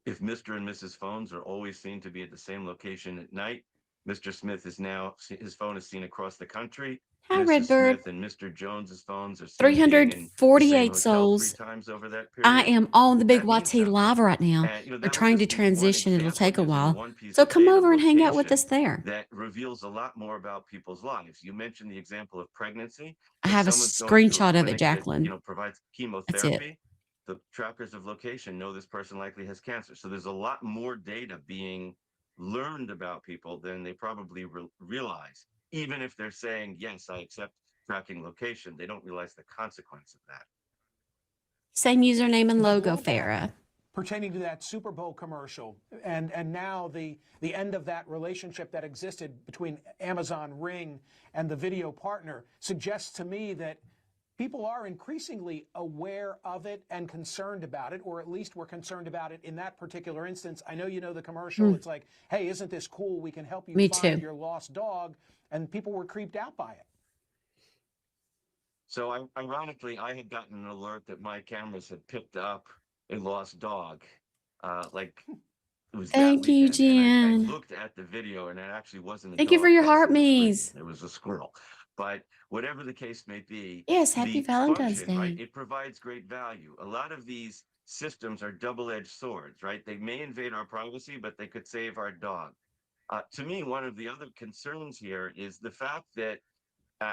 If Mr. and Mrs. phones are always seen to be at the same location at night, Mr. Smith is now, his phone is seen across the country. Hi, Mrs. Redbird. Smith and Mr. Jones's phones are seen being in the same 348 hotel 3 souls. times over that I period. am on the Big That means YT something. live right now. And, you know, We're that would trying to just be one transition. It'll example take a using while. one piece So of come data over and hang out with location us there. that reveals a lot more about people's lives. You mentioned the example of pregnancy. I If have a someone's going to a screenshot of it, clinic that, Jacqueline. you know, provides That's it. chemotherapy, the trackers of location know this person likely has cancer. So there's a lot more data being learned about people than they probably realize. Even if they're saying, yes, I accept tracking location, they don't realize the consequence of that. Same username and The logo, blowback Farah. pertaining to that Super Bowl commercial and now the end of that relationship that existed between Amazon Ring and the video partner suggests to me that people are increasingly aware of it and concerned about it, or at least were concerned about it in that particular instance. I know you know the commercial. It's like, hey, isn't this cool? We can help you Me find too. your lost dog. And people were creeped out by it. So ironically, I had gotten an alert that my cameras had picked up a lost dog. Like it was that Thank you, weekend, and I Jen. looked at the video, and it actually wasn't a Thank you for dog your heart crossing the street. me's. It was a squirrel. But whatever the case may be, Yes, happy the Valentine's function, right, Day. it provides great value. A lot of these systems are double-edged swords, right? They may invade our privacy, but they could save our dog. To me, one of the other concerns here is the fact that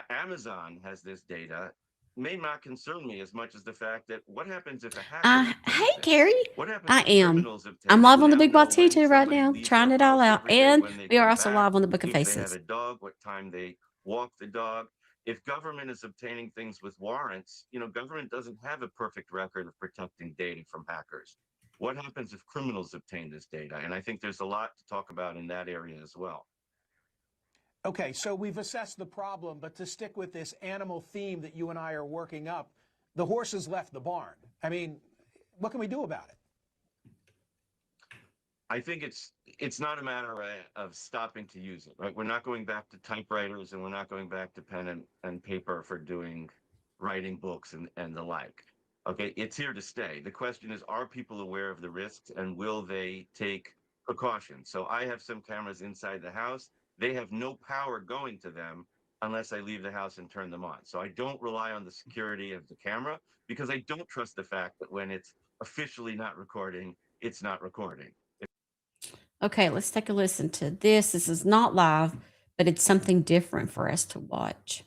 Amazon has this data may not concern me as much as the fact that what happens if a hacker Hey, obtains it? Carrie. What happens I if am. criminals obtain I'm it? live We on the now Big know YT when too right somebody now, leaves trying their it all house out. every day, And when they we are come also back, live on the Book of if they have Faces. a dog, what time they walk the dog. If government is obtaining things with warrants, you know, government doesn't have a perfect record of protecting data from hackers. What happens if criminals obtain this data? And I think there's a lot to talk about in that area as well. Okay, so we've assessed the problem, but to stick with this animal theme that you and I are working up, the horses left the barn. I mean, what can we do about it? I think it's not a matter of stopping to use it, right? We're not going back to typewriters, and we're not going back to pen and paper for writing books and the like. Okay, it's here to stay. The question is, are people aware of the risks, and will they take precautions. So I have some cameras inside the house. They have no power going to them unless I leave the house and turn them on. So I don't rely on the security of the camera because I don't trust the fact that when it's officially not recording, it's not recording. Okay, let's take a listen to this. This is not live, but it's something different for us to watch.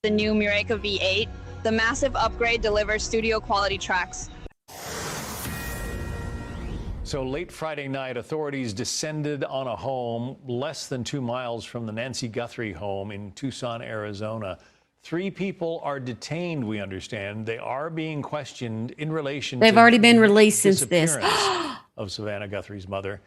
The new Mureka V8, the massive upgrade delivers studio quality tracks. So late Friday night, authorities descended on a home less than 2 miles from the Nancy Guthrie home in Tucson, Arizona. 3 people are detained, we understand. They are being questioned in relation They've to already been the released since this. disappearance of Savannah Guthrie's mother.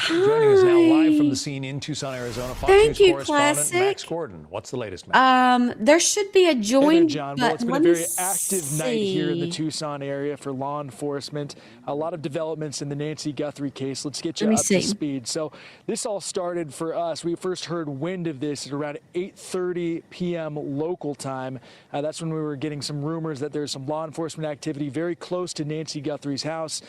Joining us now live from the scene in Tucson, Arizona, Fox News correspondent Max Gordon. What's the latest, Max? There should be a join John. button. Well, it's been Let a me very active see. night here in the Tucson area for law enforcement. A lot of developments in the Nancy Guthrie case. Let's get you Let me up see. to speed. So this all started for us. We first heard wind of this at around 8:30 p.m. local time. That's when we were getting some rumors that there's some law enforcement activity very close to Nancy Guthrie's house.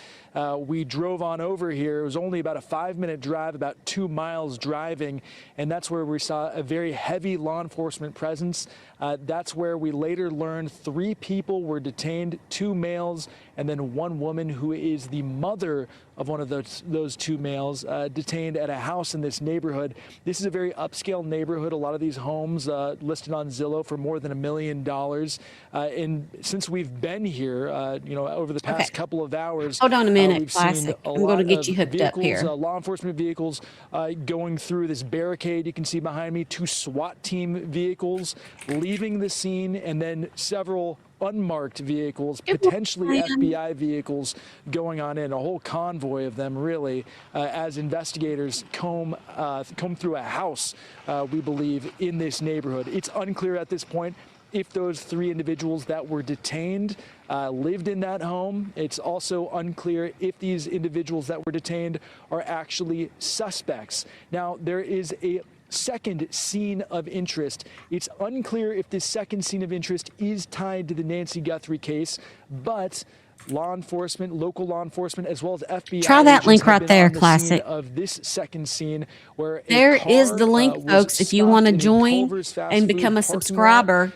We drove on over here. It was only about a 5-minute drive, about 2 miles driving, and that's where we saw a very heavy law enforcement presence. That's where we later learned 3 people were detained, 2 males, and then 1 woman who is the mother of one of those 2 males, detained at a house in this neighborhood. This is a very upscale neighborhood. A lot of these homes listed on Zillow for more than $1 million. And since we've been here, over the past couple of hours, Hold on a minute, we've seen Classic. a I'm lot going to get of you hooked up vehicles, here. law enforcement vehicles going through this barricade. You can see behind me 2 SWAT team vehicles leaving the scene, and then several unmarked vehicles, potentially FBI vehicles going on in, a whole convoy of them really, as investigators comb through a house, we believe, in this neighborhood. It's unclear at this point if those 3 individuals that were detained lived in that home. It's also unclear if these individuals that were detained are actually suspects. Now, there is a second scene of interest. It's unclear if this second scene of interest is tied to the Nancy Guthrie case, but law enforcement, local law enforcement, as well as FBI Try that agents link have right been there, on the Classic. scene of this second scene where There a car is the link, was folks. If you stopped want to in a join Culver's fast and food become a parking lot. subscriber,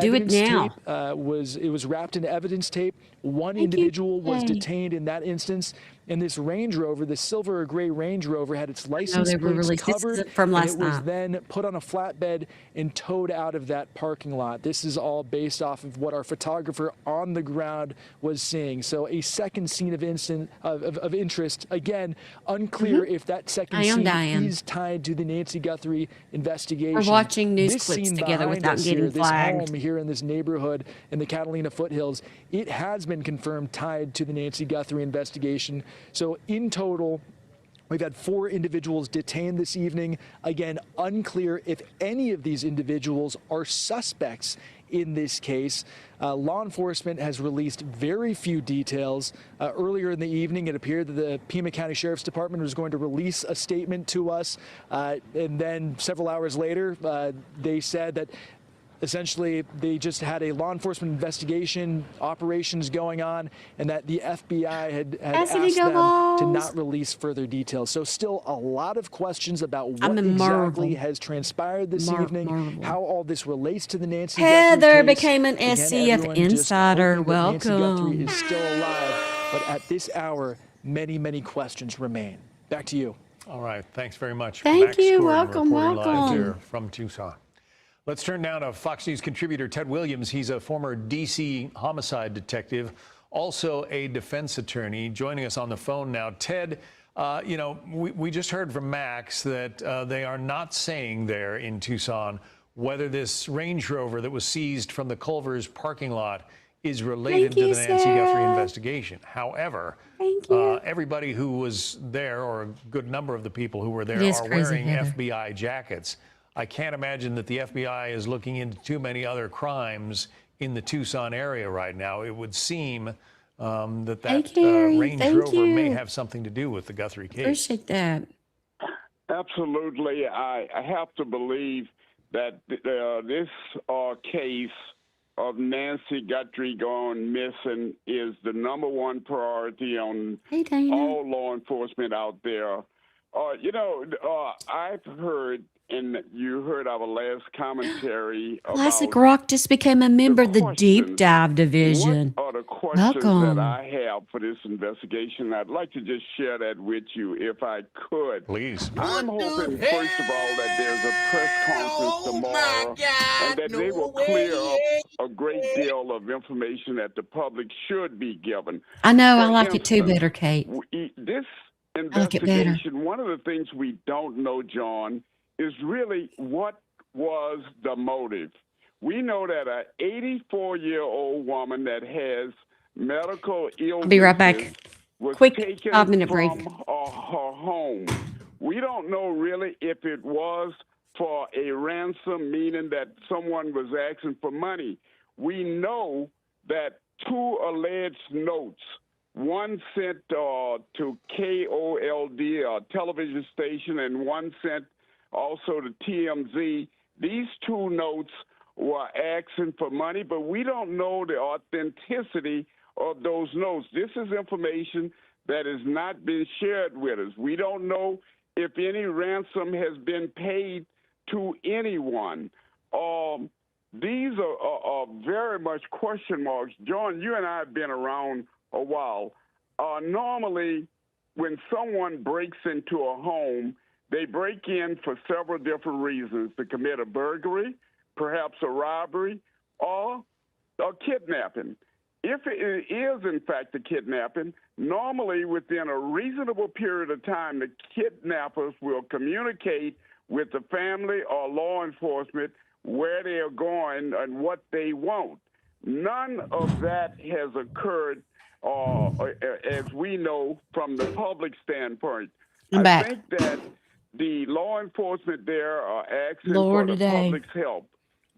do it Evidence now. tape was wrapped in evidence tape. One individual was detained in that instance, and this Range Rover, the silver or gray Range Rover, had its license they were plates released. This covered, isn't from and last it was night. then put on a flatbed and towed out of that parking lot. This is all based off of what our photographer on the ground was seeing. So a second scene of interest. Again, unclear if that second scene is tied to the Nancy Guthrie investigation. We're watching news This clips scene together behind without us getting here, this flagged. home here in this neighborhood in the Catalina foothills, it has been confirmed tied to the Nancy Guthrie investigation. So in total, we've had 4 individuals detained this evening. Again, unclear if any of these individuals are suspects in this case. Law enforcement has released very few details. Earlier in the evening, it appeared that the Pima County Sheriff's Department was going to release a statement to us. And then several hours later, they said that essentially they just had a law enforcement investigation, operations going on, and that the FBI had asked them to not release further details. So still a lot of questions about what exactly has transpired this evening, how all this relates to the Nancy Heather Guthrie case. became an Again, SCF everyone just insider. hoping that Nancy Guthrie Welcome. is still alive, but at this hour, many, many questions remain. Back to you. All right. Thanks very much. Thank Max you. Gordon Welcome, reporting live welcome. here from Tucson. Let's turn now to Fox News contributor Ted Williams. He's a former D.C. homicide detective, also a defense attorney, joining us on the phone now. Ted, we just heard from Max that they are not saying there in Tucson whether this Range Rover that was seized from the Culver's parking lot is related to the Nancy Guthrie investigation. However, everybody who was there, or a good number of the people who were there, are wearing FBI jackets. I can't imagine that the FBI is looking into too many other crimes in the Tucson area right now. It would seem that Range Rover may have something to do with the Guthrie case. Appreciate that. Absolutely. I have to believe that this case of Nancy Guthrie gone missing is the number one priority on Hey, Dana. all law enforcement out there. I've heard, and you heard our last commentary Classic about Rock just became a member of the Deep Dive Division. what are the questions that Welcome. I have for this investigation. I'd like to just share that with you if I could. Please. I'm hoping, first of all, that there's a press conference tomorrow and that they will clear up a great deal of information that the public should be given. I know. I For like it too instance, better, Kate. This I like it better. investigation, one of the things we don't know, John, is really what was the motive. We know that an 84-year-old woman that has medical illnesses I'll be right back. was Quick taken 5-minute from break. her home. We don't know really if it was for a ransom, meaning that someone was asking for money. We know that 2 alleged notes, one sent to KOLD, a television station, and one sent also to TMZ. These 2 notes were asking for money, but we don't know the authenticity of those notes. This is information that has not been shared with us. We don't know if any ransom has been paid to anyone. These are very much question marks. John, you and I have been around a while. Normally, when someone breaks into a home, they break in for several different reasons: to commit a burglary, perhaps a robbery, or a kidnapping. If it is, in fact, a kidnapping, normally within a reasonable period of time, the kidnappers will communicate with the family or law enforcement where they are going and what they want. None of that has occurred, as we know, from the public standpoint. I'm I back. think that the law enforcement there are asking Lord for the today. public's help.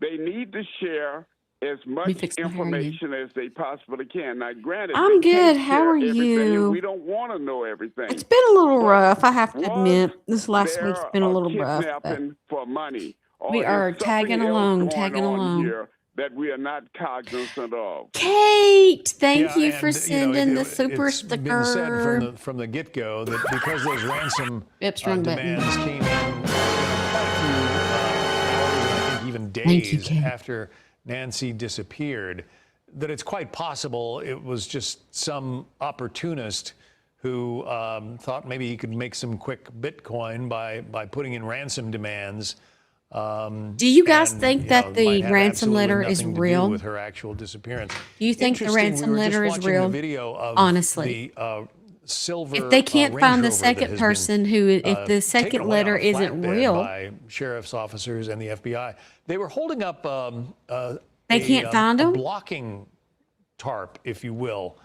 They need to share as much fix my hair again. information as they possibly can. Now, granted, I'm they can't good. How share are everything, and you? we don't want to know everything. It's been a little But rough, I have to was admit. This last there week's been a little rough. But kidnapping for money? we Or are is something tagging else along, going tagging on along. here that we are not cognizant of? Kate, thank Yeah, you for and, sending the super it's been said sticker. from the get-go that because those ransom Oops, wrong button. demands came in quite a few hours, I think even Thank you, days Kate. after Nancy disappeared, that it's quite possible it was just some opportunist who thought maybe he could make some quick Bitcoin by putting in ransom demands. Do you guys think that the might have ransom absolutely letter is nothing to do real? with her actual disappearance. Do you think the Interesting, ransom we were just letter is watching real? The video of Honestly. the silver If they can't Range find the Rover that second has person been, who, if the taken second away on letter a isn't flatbed real, by sheriff's officers and the FBI, they were holding up they can't find a them? blocking tarp, if you will,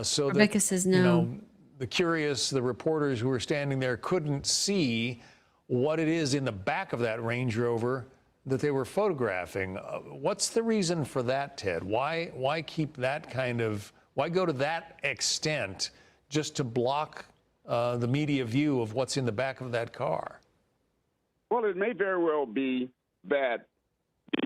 so Rebecca that says you know no. the curious, the reporters who were standing there couldn't see what it is in the back of that Range Rover that they were photographing. What's the reason for that, Ted? Why keep that kind of? Why go to that extent just to block the media view of what's in the back of that car? Well, it may very well be that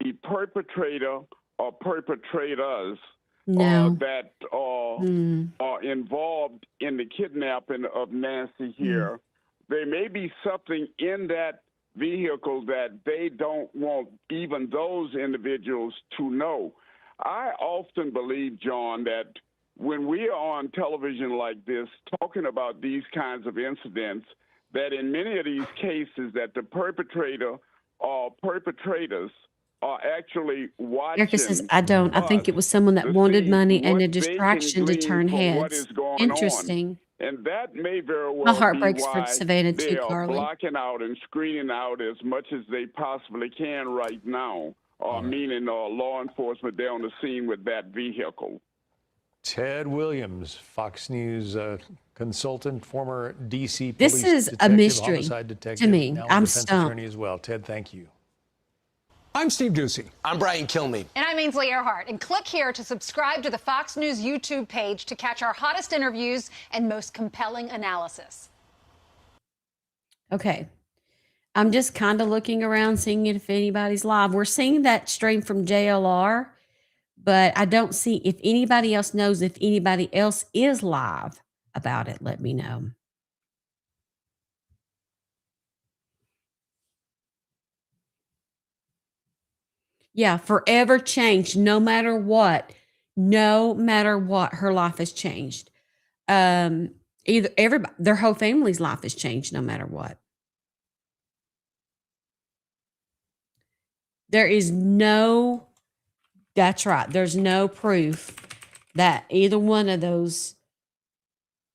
the perpetrator or perpetrators No. that are involved in the kidnapping of Nancy here, there may be something in that vehicle that they don't want even those individuals to know. I often believe, John, that when we are on television like this talking about these kinds of incidents, that in many of these cases that the perpetrator or perpetrators are actually watching. Erica says, I don't. I think it was someone that to wanted see money and what a they can distraction to glean turn from what heads. is going Interesting. on. And that may very well My heart be breaks for why Savannah they too, are Carly. blocking out and screening out as much as they possibly can right now, meaning law enforcement there on the scene with that vehicle. Ted Williams, Fox News consultant, former D.C. This police is a detective, mystery homicide to detective, me. now a I'm defense stumped. attorney as well. Ted, thank you. I'm Steve Ducey. I'm Brian Kilmeade. And I'm Ainsley Earhart. And click here to subscribe to the Fox News YouTube page to catch our hottest interviews and most compelling analysis. Okay. I'm just kind of looking around, seeing if anybody's live. We're seeing that stream from JLR, but I don't see if anybody else knows if anybody else is live about it. Let me know. Yeah, forever changed. No matter what, her life has changed. Either everybody, their whole family's life has changed. No matter what, there is no. That's right. There's no proof that either one of those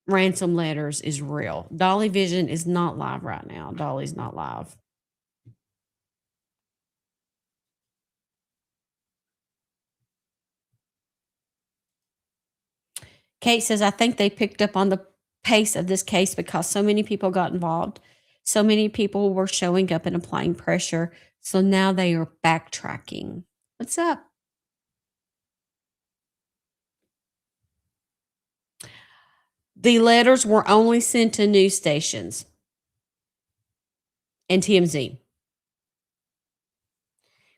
ransom letters is real. Dolly Vision is not live right now. Dolly's not live. Kate says, I think they picked up on the pace of this case because so many people got involved. So many people were showing up and applying pressure. So now they are backtracking. What's up? The letters were only sent to news stations and TMZ.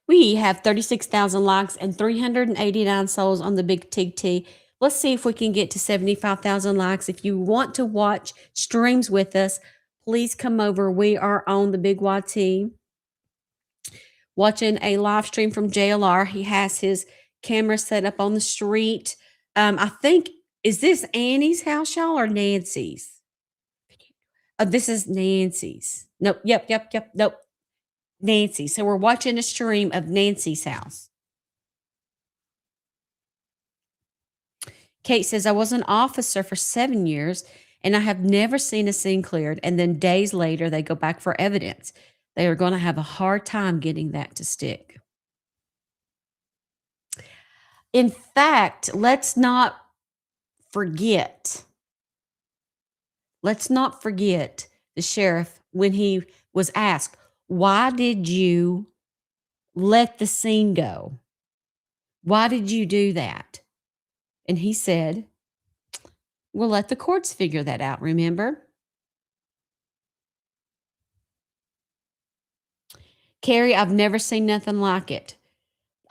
We have 36,000 likes and 389 souls on the Big TT. Let's see if we can get to 75,000 likes. If you want to watch streams with us, please come over. We are on the Big YT watching a live stream from JLR. He has his camera set up on the street. I think, is this Annie's house, y'all, or Nancy's? This is Nancy's. Nope. Yep. Nope. Nancy. So we're watching a stream of Nancy's house. Kate says, I was an officer for 7 years and I have never seen a scene cleared. And then days later, they go back for evidence. They are going to have a hard time getting that to stick. In fact, let's not forget the sheriff when he was asked, why did you let the scene go? Why did you do that? And he said, we'll let the courts figure that out, remember? Carrie, I've never seen nothing like it.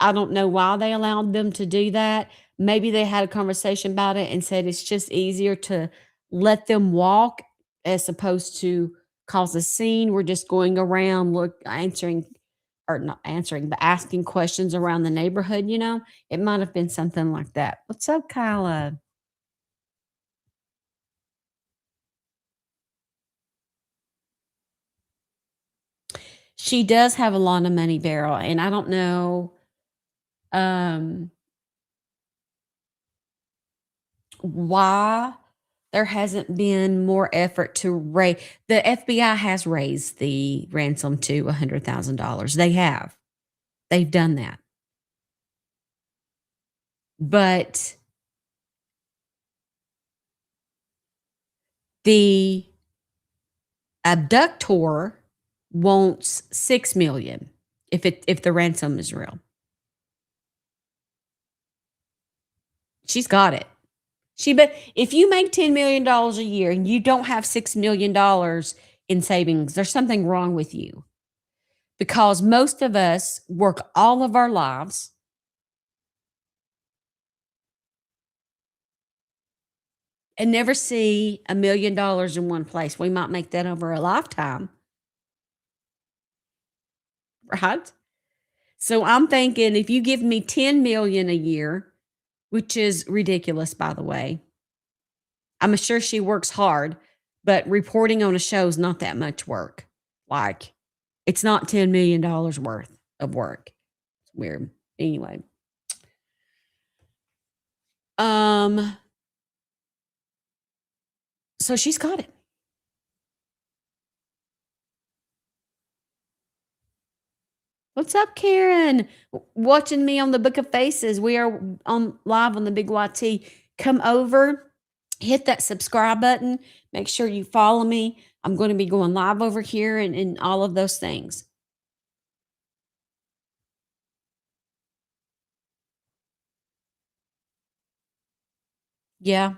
I don't know why they allowed them to do that. Maybe they had a conversation about it and said it's just easier to let them walk as opposed to cause a scene. We're just going around not answering, but asking questions around the neighborhood, you know? It might have been something like that. What's up, Kyla? She does have a lot of money, Beryl, and I don't know why there hasn't been more effort to raise. The FBI has raised the ransom to $100,000. They have. They've done that. But the abductor wants $6 million if the ransom is real. She's got it. But if you make $10 million a year and you don't have $6 million in savings, there's something wrong with you. Because most of us work all of our lives and never see $1 million in one place. We might make that over a lifetime. Right? So I'm thinking if you give me $10 million a year, which is ridiculous, by the way. I'm sure she works hard, but reporting on a show is not that much work. Like, it's not $10 million worth of work. It's weird. Anyway. So she's got it. What's up, Karen? Watching me on the Book of Faces. We are on live on the Big YT. Come over, hit that subscribe button. Make sure you follow me. I'm going to be going live over here and all of those things. Yeah.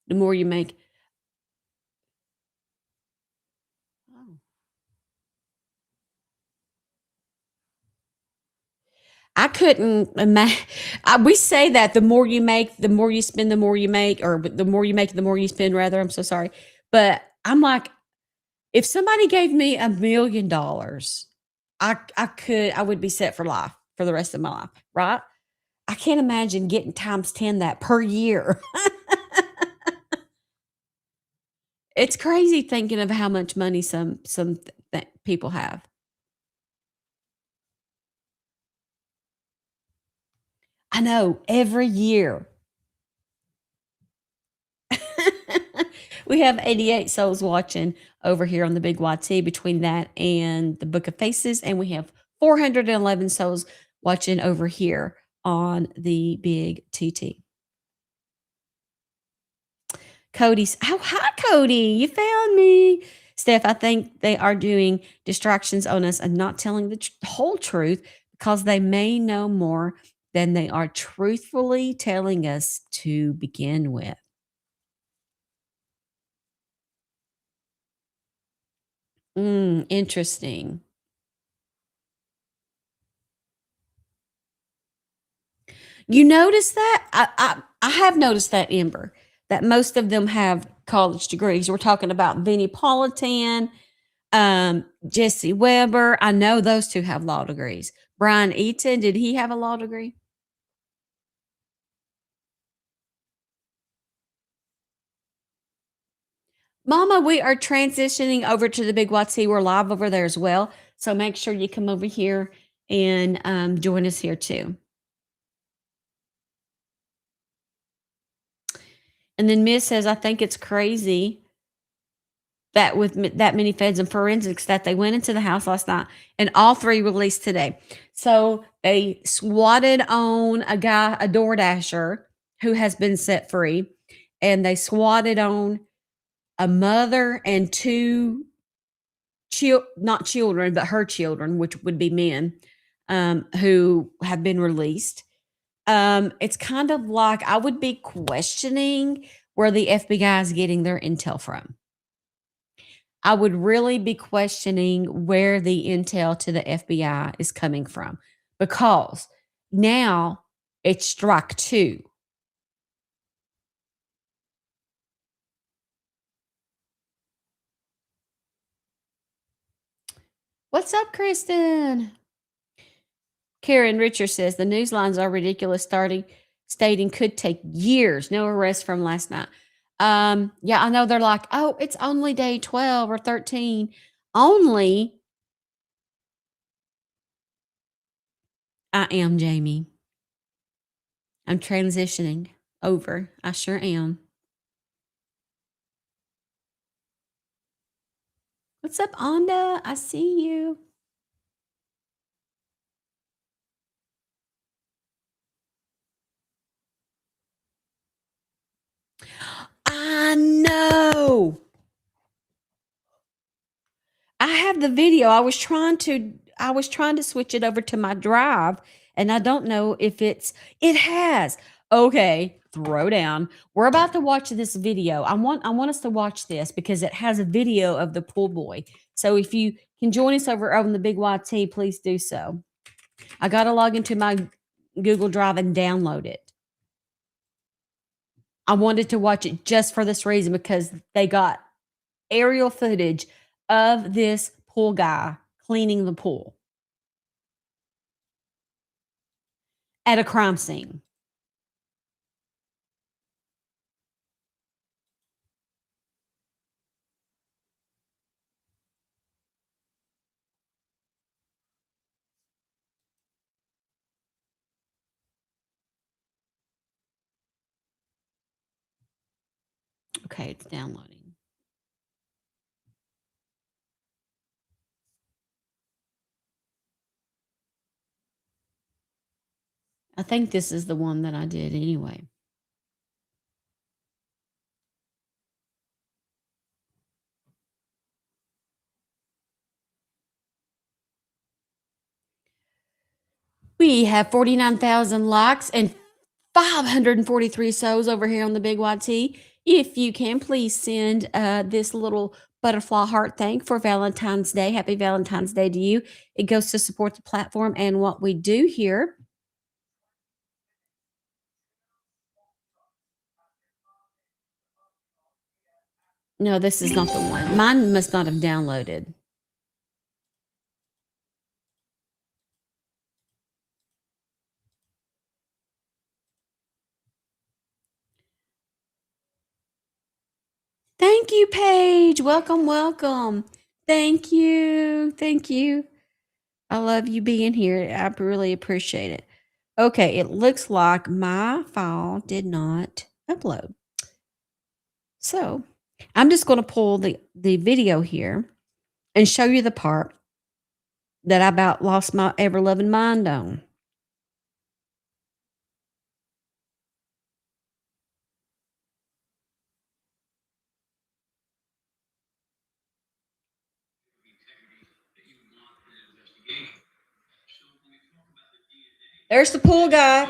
The more you make. I couldn't imagine. We say that the more you make, the more you spend, the more you make, or the more you make, the more you spend, rather. I'm so sorry. But I'm like, if somebody gave me $1 million, I would be set for life for the rest of my life, right? I can't imagine getting times 10 that per year. It's crazy thinking of how much money some people have. I know, every year. We have 88 souls watching over here on the Big YT between that and the Book of Faces, and we have 411 souls watching over here on the Big TT. Cody's, oh, hi, Cody. You found me. Steph, I think they are doing distractions on us and not telling the whole truth because they may know more than they are truthfully telling us to begin with. Interesting. You notice that? I have noticed that, Ember, that most of them have college degrees. We're talking about Vinnie Politan, Jesse Weber. I know those two have law degrees. Brian Eaton, did he have a law degree? Mama, we are transitioning over to the Big YT. We're live over there as well. So make sure you come over here and join us here too. And then Miss says, I think it's crazy that with that many feds and forensics that they went into the house last night and all three released today. So they swatted on a guy, a DoorDasher who has been set free, and they swatted on a mother and two not children, but her children, which would be men, who have been released. It's kind of like I would be questioning where the FBI is getting their intel from. I would really be questioning where the intel to the FBI is coming from, because now it's strike two. What's up, Kristen? Karen Richards says the news lines are ridiculous, stating could take years. No arrest from last night. Yeah, I know they're like, oh, it's only day 12 or 13. Only. I am, Jamie. I'm transitioning over. I sure am. What's up, Onda? I see you. I know. I have the video. I was trying to switch it over to my drive, and I don't know if it has. Okay, throw down. We're about to watch this video. I want us to watch this because it has a video of the pool boy. So if you can join us over on the Big YT, please do so. I got to log into my Google Drive and download it. I wanted to watch it just for this reason, because they got aerial footage of this pool guy cleaning the pool at a crime scene. Okay, it's downloading. I think this is the one that I did anyway. We have 49,000 likes and 543 souls over here on the Big YT. If you can, please send this little butterfly heart thing for Valentine's Day. Happy Valentine's Day to you. It goes to support the platform and what we do here. No, this is not the one. Mine must not have downloaded. Thank you, Paige. Welcome, welcome. Thank you. Thank you. I love you being here. I really appreciate it. Okay, it looks like my file did not upload. So I'm just going to pull the video here and show you the part that I about lost my ever-loving mind on. There's the pool guy.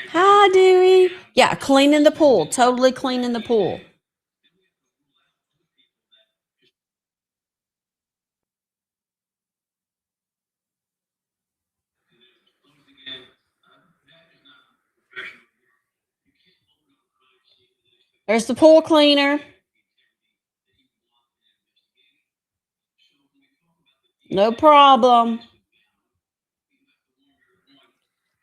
Hi, Dewey. Yeah, cleaning the pool. Totally cleaning the pool. There's the pool cleaner. No problem.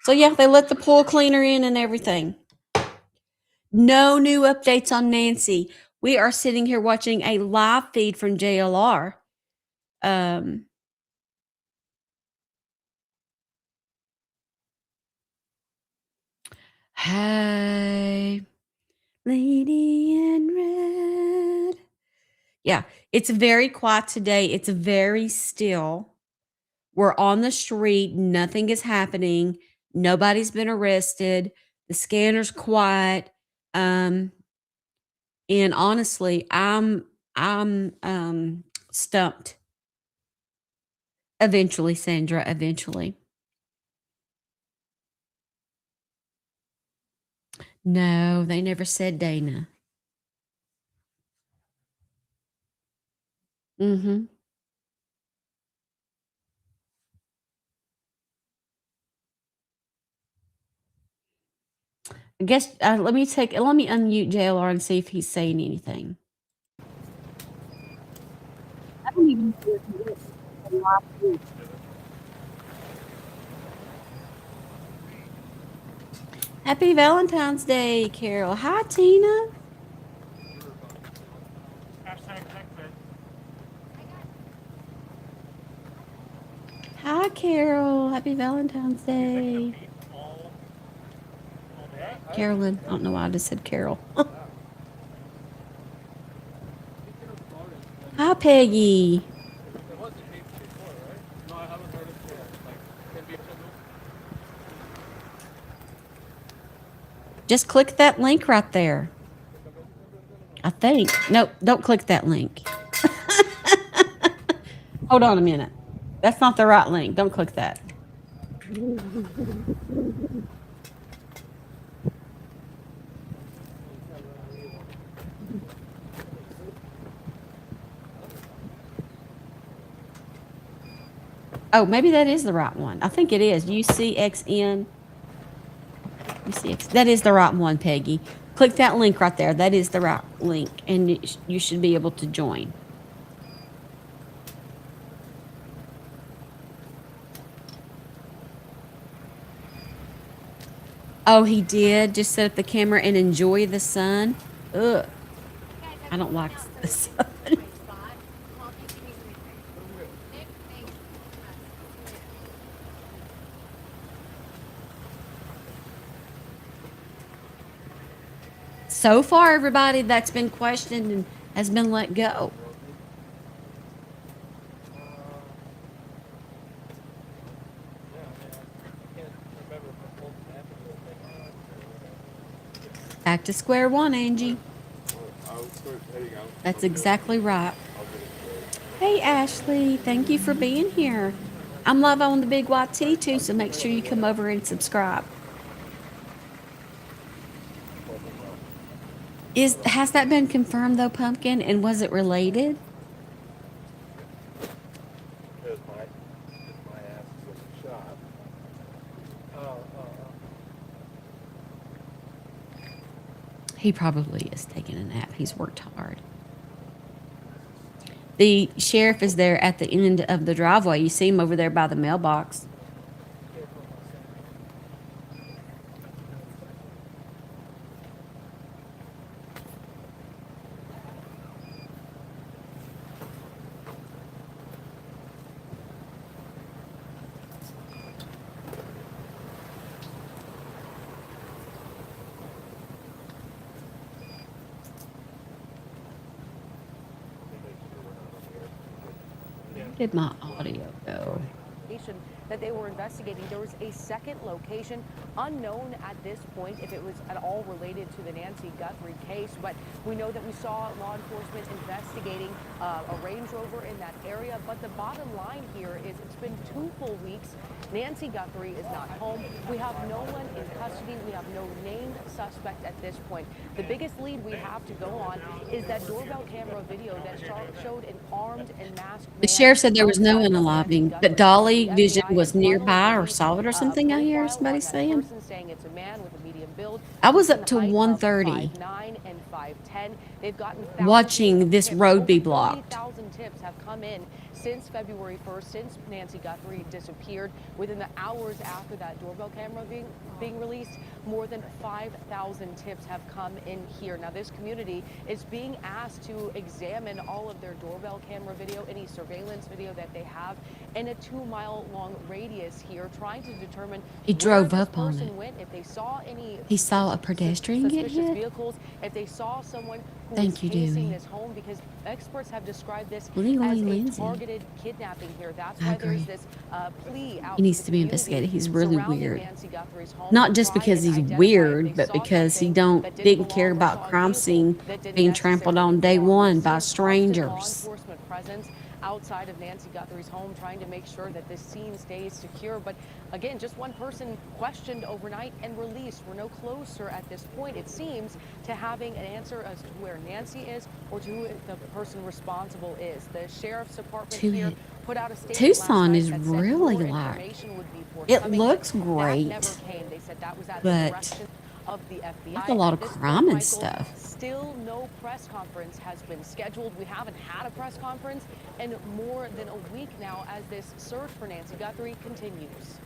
So yeah, they let the pool cleaner in and everything. No new updates on Nancy. We are sitting here watching a live feed from JLR. Hey, lady in red. Yeah, it's very quiet today. It's very still. We're on the street. Nothing is happening. Nobody's been arrested. The scanner's quiet. And honestly, I'm stumped. Eventually, Sandra, eventually. No, they never said Dana. Mm-hmm. I guess let me unmute JLR and see if he's saying anything. I don't even know if he is. Happy Valentine's Day, Carol. Hi, Tina. Hi, Carol. Happy Valentine's Day. Carolyn. I don't know why I just said Carol. Hi, Peggy. Just click that link right there. I think. Nope, don't click that link. Hold on a minute. That's not the right link. Don't click that. Oh, maybe that is the right one. I think it is. UCXN. UCX. That is the right one, Peggy. Click that link right there. That is the right link, and you should be able to join. Oh, he did. Just set up the camera and enjoy the sun. Ugh. I don't like the sun. So far, everybody that's been questioned and has been let go. Back to square one, Angie. That's exactly right. Hey, Ashley. Thank you for being here. I'm live on the Big White Tea too, so make sure you come over and subscribe. Has that been confirmed though, Pumpkin? And was it related? He probably is taking a nap. He's worked hard. The sheriff is there at the end of the driveway. You see him over there by the mailbox. Where did my audio go? That they were investigating. There was a second location unknown at this point if it was at all related to the Nancy Guthrie case, but we know that we saw law enforcement investigating a Range Rover in that area. But the bottom line here is it's been 2 full weeks. Nancy Guthrie is not home. We have no one in custody. We have no named suspect at this point. The biggest lead we have to go on is that doorbell camera video that showed an armed and masked The sheriff said there was no one alive, but Dolly Vision was nearby or saw it or something. I hear somebody saying. I was up to 1:30 watching this road be blocked. 30,000 tips have come in since February 1st, since Nancy Guthrie disappeared. Within the hours after that doorbell camera being released, more than 5,000 tips have come in here. Now, this community is being asked to examine all of their doorbell camera video, any surveillance video that they have, in a 2-mile-long radius here, trying to determine He drove up on it. went, if they saw any He saw a pedestrian get suspicious hit. vehicles, if they saw someone who Thank was you, casing Dewey. this home, because experts have described this Legally as a Lindsay. targeted kidnapping here. That's I why agree. there's this plea out He needs to be investigated. He's really weird. Not just because he's weird, but because he didn't care about crime scene being trampled on day one by strangers. Enforcement presence outside of Nancy Guthrie's home, trying to make sure that this scene stays secure. But again, just one person questioned overnight and released. We're no closer at this point, it seems, to having an answer as to where Nancy is or to who the person responsible is. The sheriff's department here put out a statement Tucson last is night that said really more like, information would be it forthcoming. looks That great, never came. They said that was at the but direction of the FBI. like a lot of At this crime point, and Michael, stuff. still no press conference has been scheduled. We haven't had a press conference in more than a week now as this search for Nancy Guthrie continues.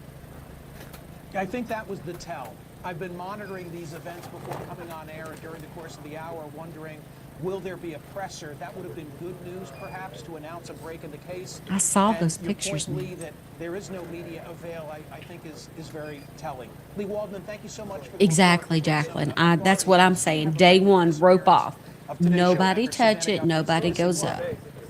I think that was the tell. I've been monitoring these events before coming on air and during the course of the hour, wondering, will there be a presser? That would have been good news, perhaps, to announce a break in the case. I saw And those your pictures, point, man. Lee, that there is no media avail, I think is very telling. Lee Waldman, thank you so much for the Exactly, Jacqueline. That's what I'm saying. Day one, rope off. Nobody touch it. Nobody goes up.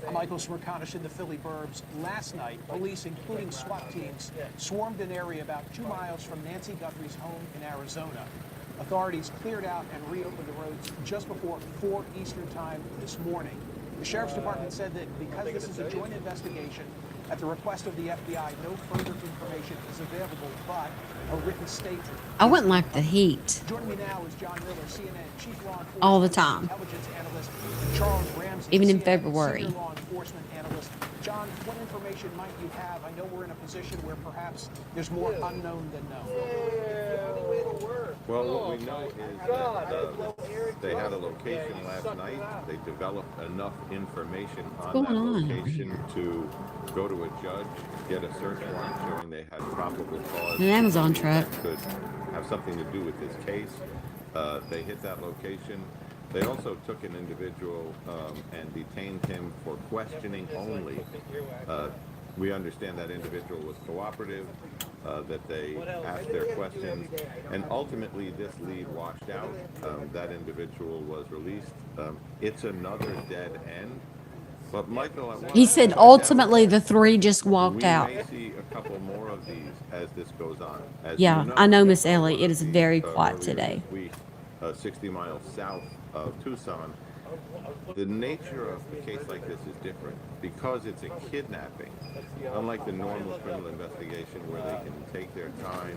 I'm Michael Smerconish in the Philly burbs. Last night, police, including SWAT teams, swarmed an area about 2 miles from Nancy Guthrie's home in Arizona. Authorities cleared out and reopened the roads just before 4 Eastern time this morning. The Sheriff's Department said that because this is a joint investigation, at the request of the FBI, no further information is available, but a written statement. I wouldn't like the heat Joining me now is John Miller, CNN Chief Law Enforcement all the time, Intelligence Analyst, and Charles Ramsey, even in CNN February. Senior Law Enforcement Analyst. John, what information might you have? I know we're in a position where perhaps there's more unknown than known. Well, what we know is that they had a location last night. They developed enough information on that location to go to a judge, get a search warrant showing they had probable cause. An Amazon truck. That could have something to do with this case. They hit that location. They also took an individual and detained him for questioning only. We understand that individual was cooperative, that they asked their questions, and ultimately this lead washed out. That individual was released. It's another dead end. But Michael, He said ultimately the 3 just walked out. We may see a couple more of these as this goes on. As Yeah, you I know, Miss Ellie. It is very quiet earlier today. this week, 60 miles south of Tucson. The nature of a case like this is different because it's a kidnapping. Unlike the normal criminal investigation where they can take their time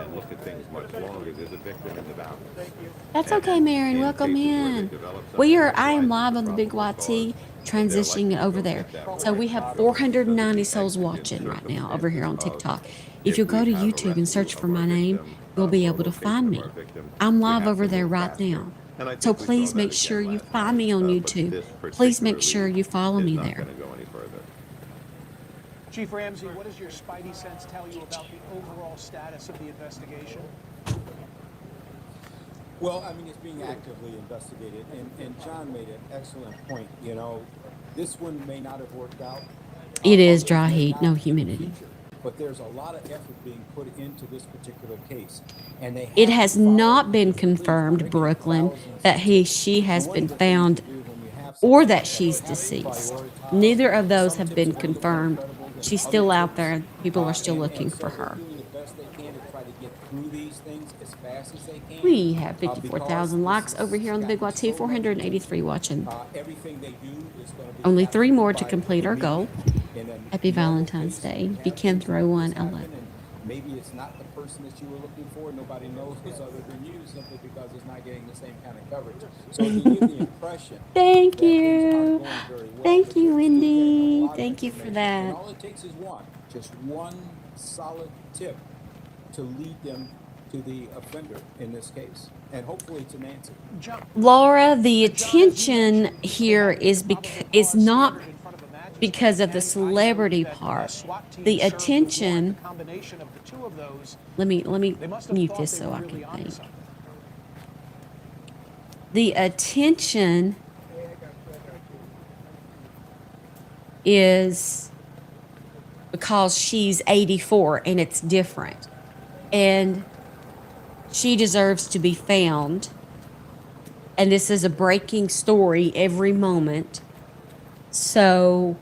and look at things much longer, there's a victim in the balance. That's okay, Marion. Welcome in. I am live on the Big White T, transitioning over there. So we have 490 souls watching right now over here on TikTok. If you go to YouTube and search for my name, you'll be able to location find of me. our victim, I'm we live have over to there move right faster. now. And I So think we saw please that make again sure you last find me night, on but YouTube. this Please make particular sure lead you follow is me not there. going to go any further. Chief Ramsey, what does your spidey sense tell you about the overall status of the investigation? Well, I mean, it's being actively investigated, and John made an excellent point. You know, this one may not have worked out. It is Others dry may heat, not no in the humidity. future, but there's a lot of effort being put into this particular case, and they It have has to follow not been because the police, confirmed, they're getting Brooklyn, thousands that of tips. she has And one been of the things found to do when you have or something that like that, she's you have to deceased. prioritize. Neither of those Some have tips been are going to be more confirmed. credible than She's other still out tips. there. People are still And looking so for they're her. doing the best they can to try to get through these things as fast as they can. We have because 54,000 this likes over has here on the Big gotten YT, so much attention. 483 watching. Everything they do is going to be Only 3 captured more to by complete the our media. goal. In a Happy normal Valentine's case, Day. you If you have can things throw like one, this I love happen, it. and maybe it's not the person that you were looking for. Nobody knows other than you, simply because it's not getting the same kind of coverage. So it can give the impression Thank that things aren't you. going very well. Thank but you, you're still getting a Wendy. lot of Thank you for information. And that. all it takes is just one solid tip to lead them to the offender in this case, and hopefully to Nancy. Laura, the attention here is not because of the celebrity part. The attention. Let me mute this so I can think. The attention is because she's 84 and it's different, and she deserves to be found. And this is a breaking story every moment. So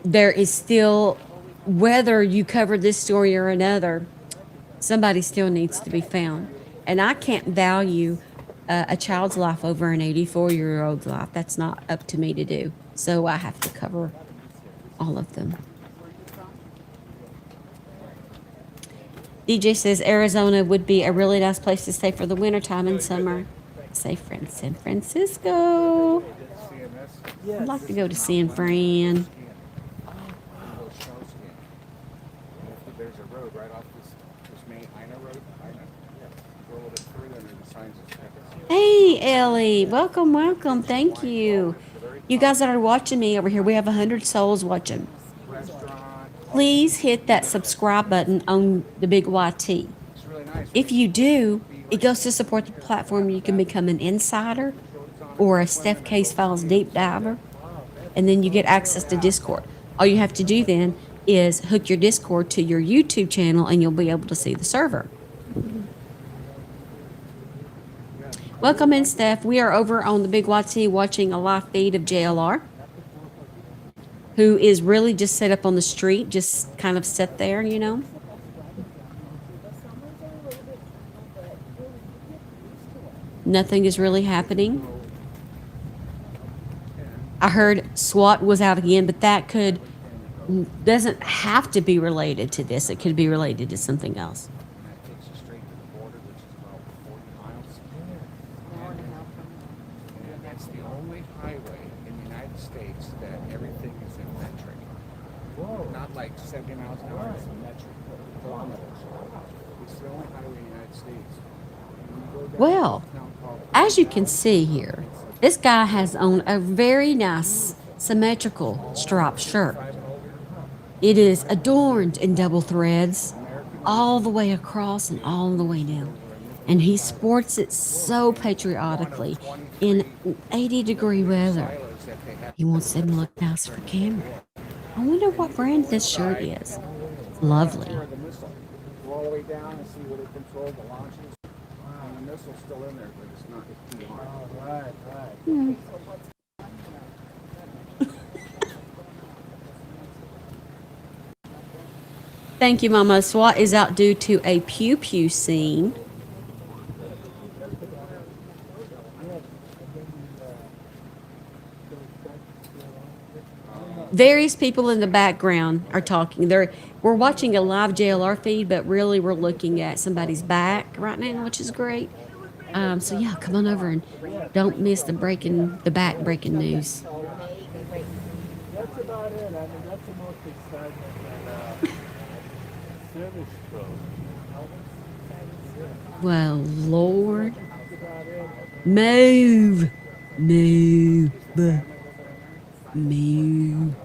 there is still, whether you cover this story or another, somebody still needs to be found. And I can't value a child's life over an 84-year-old's life. That's not up to me to do. So I have to cover all of them. DJ says Arizona would be a really nice place to stay for the wintertime and summer. Say San Francisco. I'd like to go to San Fran. There's a road right off this main Ina road. Go a little bit further and the signs of Hey, Ellie. Welcome, welcome. Thank you. You guys that are watching me over here, we have 100 souls watching. Please hit that subscribe button on the Big YT. If you do, it goes to support the platform. You can become an insider or a Steph Case Files deep diver, and then you get access to Discord. All you have to do then is hook your Discord to your YouTube channel, and you'll be able to see the server. Welcome in, Steph. We are over on the Big YT watching a live feed of JLR, who is really just set up on the street, just kind of sit there, you know. Nothing is really happening. I heard SWAT was out again, but that doesn't have to be related to this. It could be related to something else. that takes you straight to the border, which is about 40 miles. And that's the only highway in the United States that everything is in metric. Not like 70 miles an hour, it's in metric kilometers. It's the only highway in the United States. Well, as you can see here, this guy has on a very nice symmetrical striped shirt. It is adorned in double threads all the way across and all the way down. And he sports it so patriotically in 80-degree weather. He wants them to look nice for camera. I wonder what brand this shirt is. It's lovely. Go all the way down and see where they control the launches. And the missile's still in there, but it's not too hard. Right. Thank you, Mama. SWAT is out due to a pew-pew scene. Various people in the background are talking. We're watching a live JLR feed, but really we're looking at somebody's back right now, which is great. So yeah, come on over and don't miss the breaking news. That's about it. I mean, that's the most exciting service show. Well, Lord. Move. Move. Move.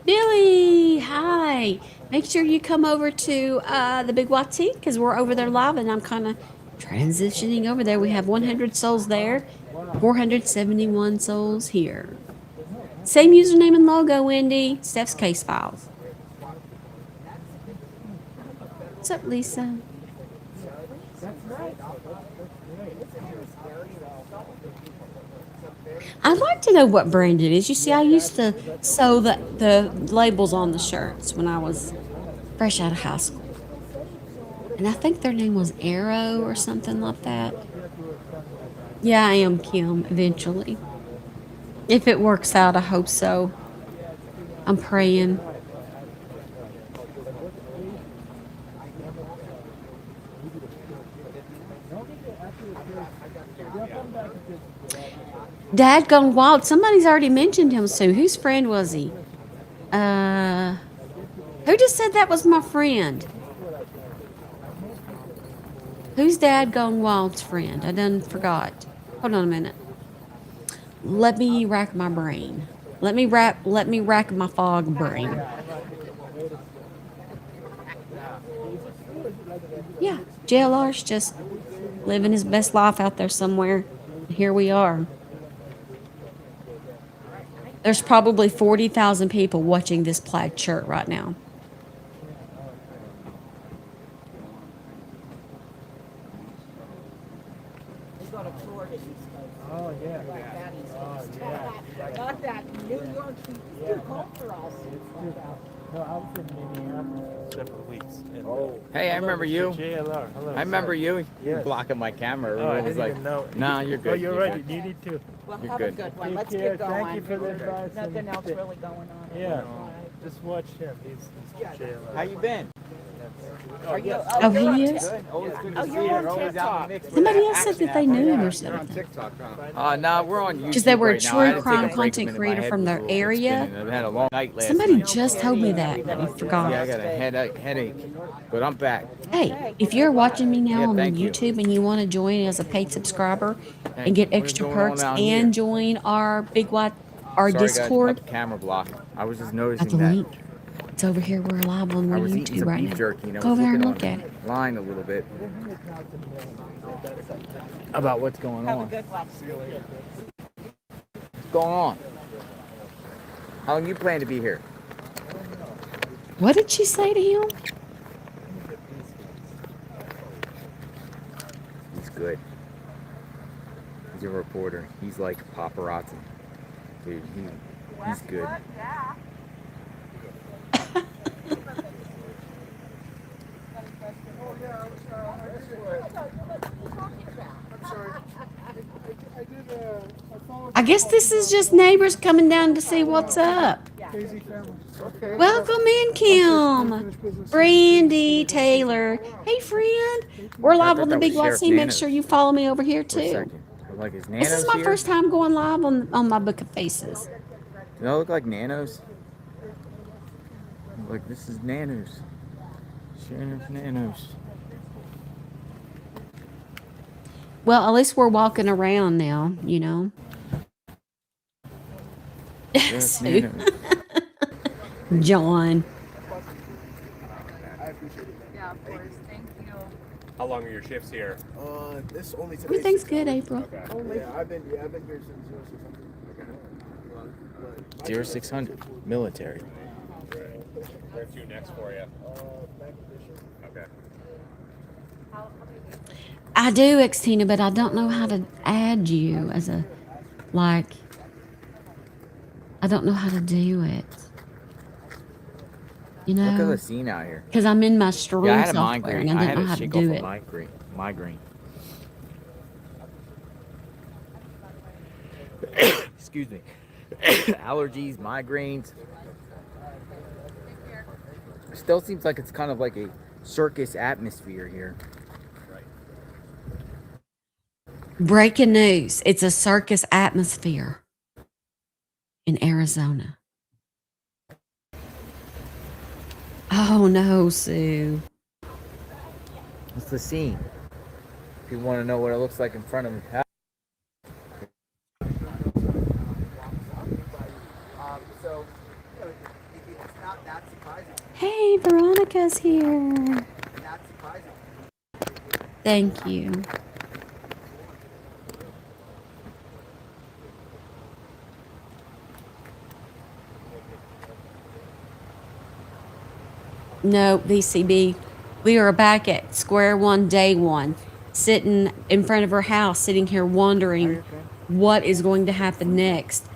Billy, hi. Make sure you come over to the Big Guthrie because we're over there live and I'm kind of transitioning over there. We have 100 souls there, 471 souls here. Same username and logo, Wendy. Steph's Case Files. What's up, Lisa? I'd like to know what brand it is. You see, I used to sew the labels on the shirts when I was fresh out of high school. And I think their name was Arrow or something like that. Yeah, I am Kim eventually. If it works out, I hope so. I'm praying. Dad Gone Wild. Somebody's already mentioned him, Sue. Whose friend was he? Who just said that was my friend? Who's Dad Gone Wild's friend? I done forgot. Hold on a minute. Let me rack my brain. Let me rack my fog brain. Yeah, JLR's just living his best life out there somewhere. Here we are. There's probably 40,000 people watching this plaid shirt right now. Oh, yeah. Not that New York, it's too cold for us. No, I was in Minneapolis several weeks. Hey, I remember you. JLR. Hello. I remember you. You're Yes. blocking my camera. Oh, I was didn't like, even know. nah, you're good. Oh, you're right. good. You need to. Well, You're have good. a good one. Let's get going. Thank you for the advice. Nothing else really going on. Yeah. Just watch him. He's JLR. How you been? Are you? Oh, he is? Always good to Oh, see you're you. on Always out in the TikTok. mix. Somebody else said that they knew him or You're on something. TikTok, huh? Nah, we're on YouTube Because they were a right now. I had true to take crime a break a content minute. My creator head from was a their little bit area. spinning. I've had a long night last Somebody night. just told me that, but I forgot. Yeah, I got a headache, but I'm back. Hey, if you're watching me now Yeah, on thank you. YouTube and you want to join as a paid subscriber Thank and get you. What is extra going on perks out and here? join our Sorry, guys, Discord, about the camera block. I was just got noticing the that. link. It's over here. We're live on I was eating YouTube some right beef now. jerky and I Go was over there and looking look at it. online a little bit about what's going on. What's going on? How long you plan to be here? What did she say to him? He's good. He's a reporter. He's like paparazzi. Dude, he's good. I guess this is just neighbors coming down to see what's up. Welcome in, Kim. Brandy, Taylor. Hey, friend. We're live on the Big White Sea. Make sure you follow me over here, too. Like his This nanos is my here? first time going live on my Book of Faces. Do they look like nanos? Like this is nanos. Sheriff nanos. Well, at least we're walking around now, you know. Sheriff Sue. nanos. John. Yeah, of course. Thank you. How long are your shifts here? This only today. Everything's good, April. Yeah, I've been here since 0600. 0600 military. Where to next for you? Okay. I do, Xtina, but I don't know how to add you as a, like, I don't know how to do it. You know? Look at the scene out here. Because I'm in my stream Yeah, I had a software migraine. and I I didn't had know how to to shake off do a it. migraine. Excuse me. Allergies, migraines. Still seems like it's kind of like a circus atmosphere here. Breaking news. It's a circus atmosphere. in Arizona. Oh no, Sue. It's the scene. If you want to know what it looks like in front of him. So, it's not that surprising. Hey, Veronica's here. Not surprising. Thank you. No, VCB. We are back at square one, day one, sitting in front of her house, sitting here wondering what is going to happen next.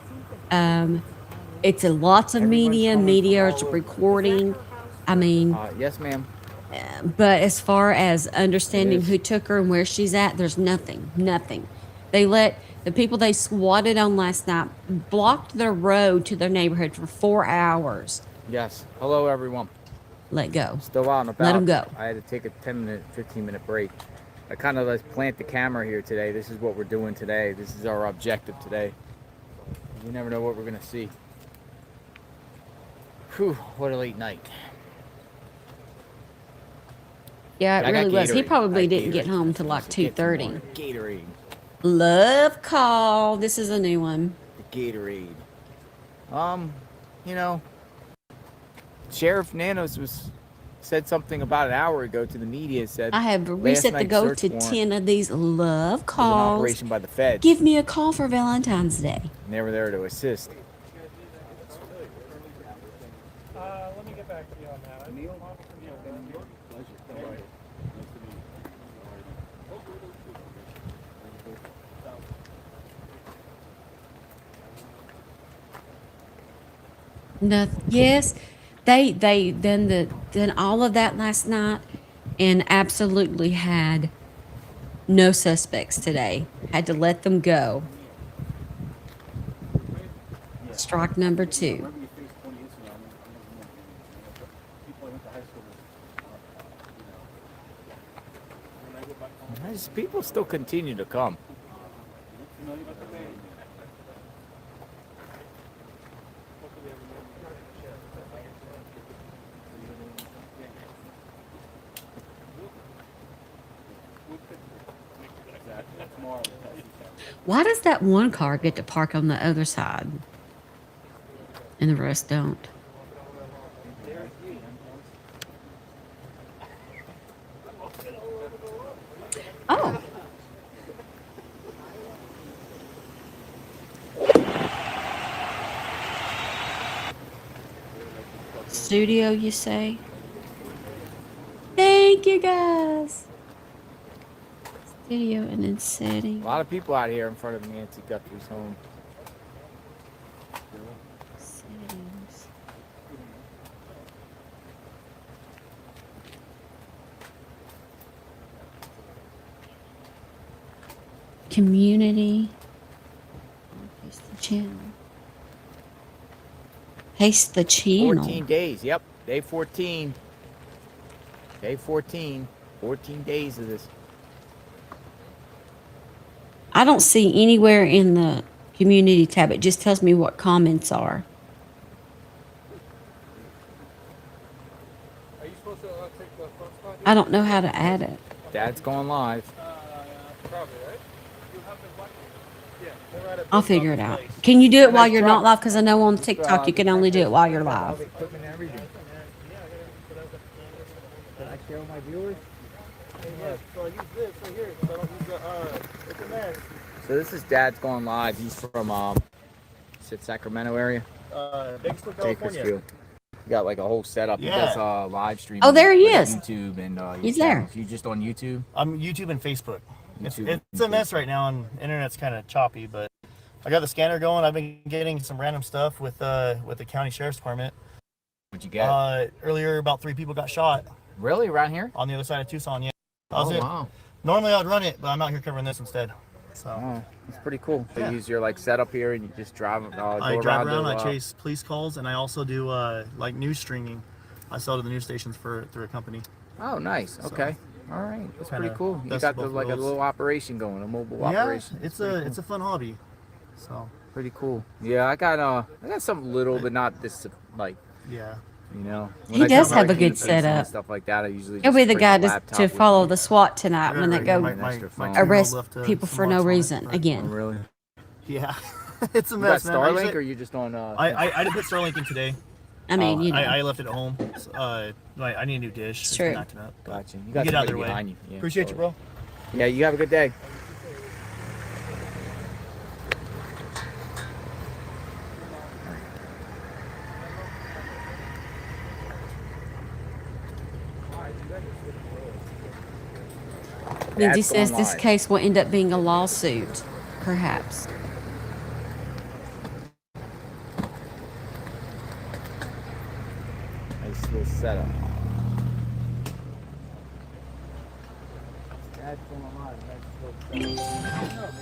It's a lots of media. Media is recording. I mean, yes, ma'am. but as far as understanding who took her and where she's at, there's nothing. Nothing. They let the people they swatted on last night blocked their road to their neighborhood for 4 hours. Yes. Hello, everyone. Let go. Still out and about. Let them go. I had to take a 10-minute, 15-minute break. I kind of let's plant the camera here today. This is what we're doing today. This is our objective today. You never know what we're gonna see. Whew, what a late night. Yeah, I it got really was. He Gatorade. probably I didn't get Gatorade. home till like 2:30. Gatorade. Love call. This is a new one. The Gatorade. You know, Sheriff Nanos said something about an hour ago to the media. Said I have last reset the night's go search to warrant 10 of these love was an calls. operation by the Feds. Give me a call for Valentine's Day. And they were there to assist. Let me get back to you on that. No, yes, they done all of that last night, and absolutely had no suspects today. Had to let them go. Strike number 2. People still continue to come. Why does that one car get to park on the other side and the rest don't? Oh. Studio, you say? Thank you, guys. Studio and then setting. A lot of people out here in front of Nancy Guthrie's home. Settings. Community. Paste the channel. Paste the channel. 14 days. Yep. Day 14. Day 14. 14 days of this. I don't see anywhere in the community tab. It just tells me what comments are. Are you supposed to take the front spot? I don't know how to add it. Dad's going live. Probably, right? You have the button. Yeah, they're right at I'll figure it out. Can you do it while you're not live? Because I know on TikTok you can only do it while you're live. Equipment and everything. Can I share with my viewers? Yeah, so I use this right here. So I don't use the, it's a mess. So this is Dad's going live. He's from Sacramento area. Bakersfield, California. Bakersfield. He got like a whole setup. Yeah. He does live streaming. Oh, there he like is. YouTube and He's there. You just on YouTube? I'm YouTube and Facebook. YouTube It's a mess right now, and internet's kind of choppy. But I got the scanner going. I've been getting some random stuff with the county sheriff's department. What'd you get? Earlier, about 3 people got shot. Really, around here? On the other side of Tucson, yeah. Wow. Normally I'd run it, but I'm out here covering this instead. So it's pretty cool. They Yeah. use your like setup here, and you just drive. I drive around. I chase police calls, and I also do like news streaming. I sell to the news stations through a company. Oh, nice. Okay. All right. That's pretty kinda cool. You best got of both like a worlds. little operation going, a mobile Yeah, operation. it's pretty a fun hobby. So Pretty cool. Yeah, I got something little, but not this like. Yeah. You know, He does have a good setup. And stuff like that. I usually He'll just be the bring guy a just laptop to with follow me. the SWAT tonight when they go arrest people for no reason again. Oh, really? Yeah. It's a You mess, got man. Starlink, or you just on? I did put Starlink in today. I mean, you know. I left it at home. So, I need a new dish. It's true. Acting up. Gotcha. You Get got out of somebody their way. behind you. Yeah, Appreciate you, bro. Yeah, you have a good day. Lindsay says this case will end up being a lawsuit, perhaps. Nice little setup. Dad's going on. Nice little setup.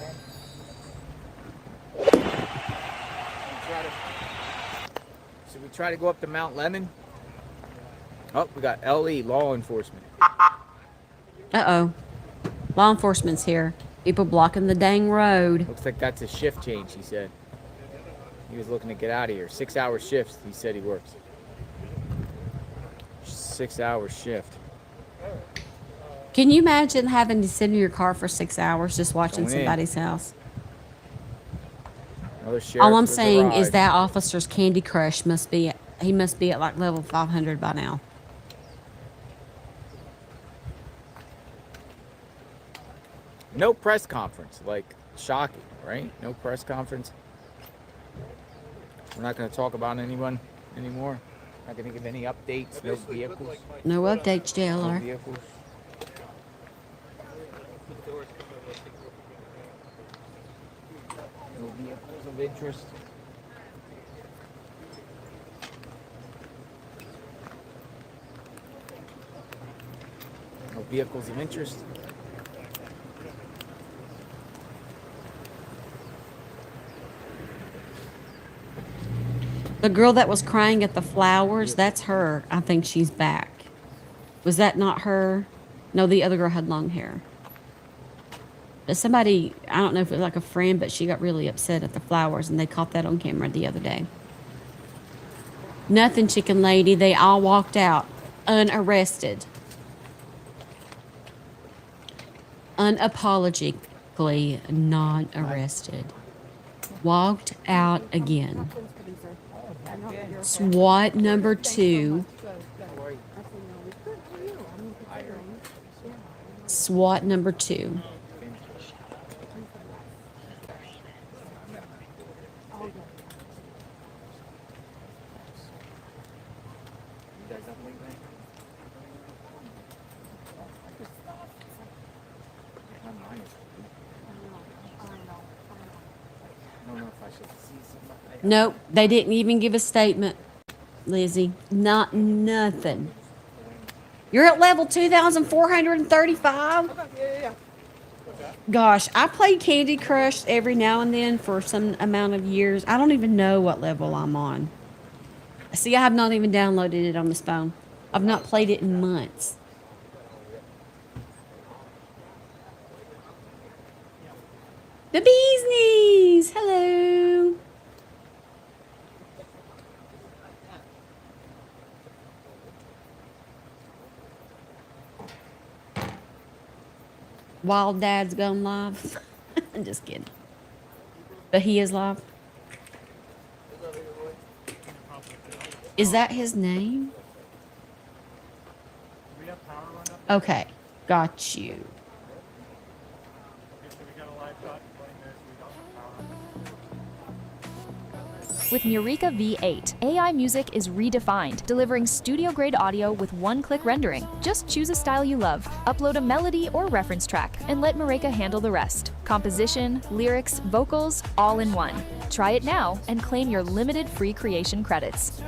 Should we try to go up to Mount Lemon? Oh, we got LE, law enforcement. Uh-oh. Law enforcement's here. People blocking the dang road. Looks like that's a shift change, he said. He was looking to get out of here. 6-hour shifts, he said he works. 6-hour shift. Can you imagine having to sit in your car for 6 hours just watching Going in. somebody's house? Another sheriff All I'm has saying is arrived. that officer's Candy Crush must be at like level 500 by now. No press conference. Like, shocking, right? No press conference. We're not going to talk about anyone anymore. Not going to give any updates. No vehicles. No updates, No JLR. vehicles. No vehicles of interest. No vehicles of interest. The girl that was crying at the flowers, that's her. I think she's back. Was that not her? No, the other girl had long hair. But somebody, I don't know if it was like a friend, but she got really upset at the flowers, and they caught that on camera the other day. Nothing, chicken lady. They all walked out unarrested. Unapologetically non-arrested. Walked out again. SWAT number 2. SWAT number 2. Nope, they didn't even give a statement, Lizzie. Not nothing. You're at level 2,435? Gosh, I play Candy Crush every now and then for some amount of years. I don't even know what level I'm on. See, I have not even downloaded it on this phone. I've not played it in months. The bee's knees. Hello. Wild Dad's gone live. I'm just kidding. But he is live. Is that his name? Okay. Got you. With Murica V8, AI music is redefined, delivering studio-grade audio with one-click rendering. Just choose a style you love, upload a melody or reference track, and let Murica handle the rest. Composition, lyrics, vocals, all in one. Try it now and claim your limited free creation credits.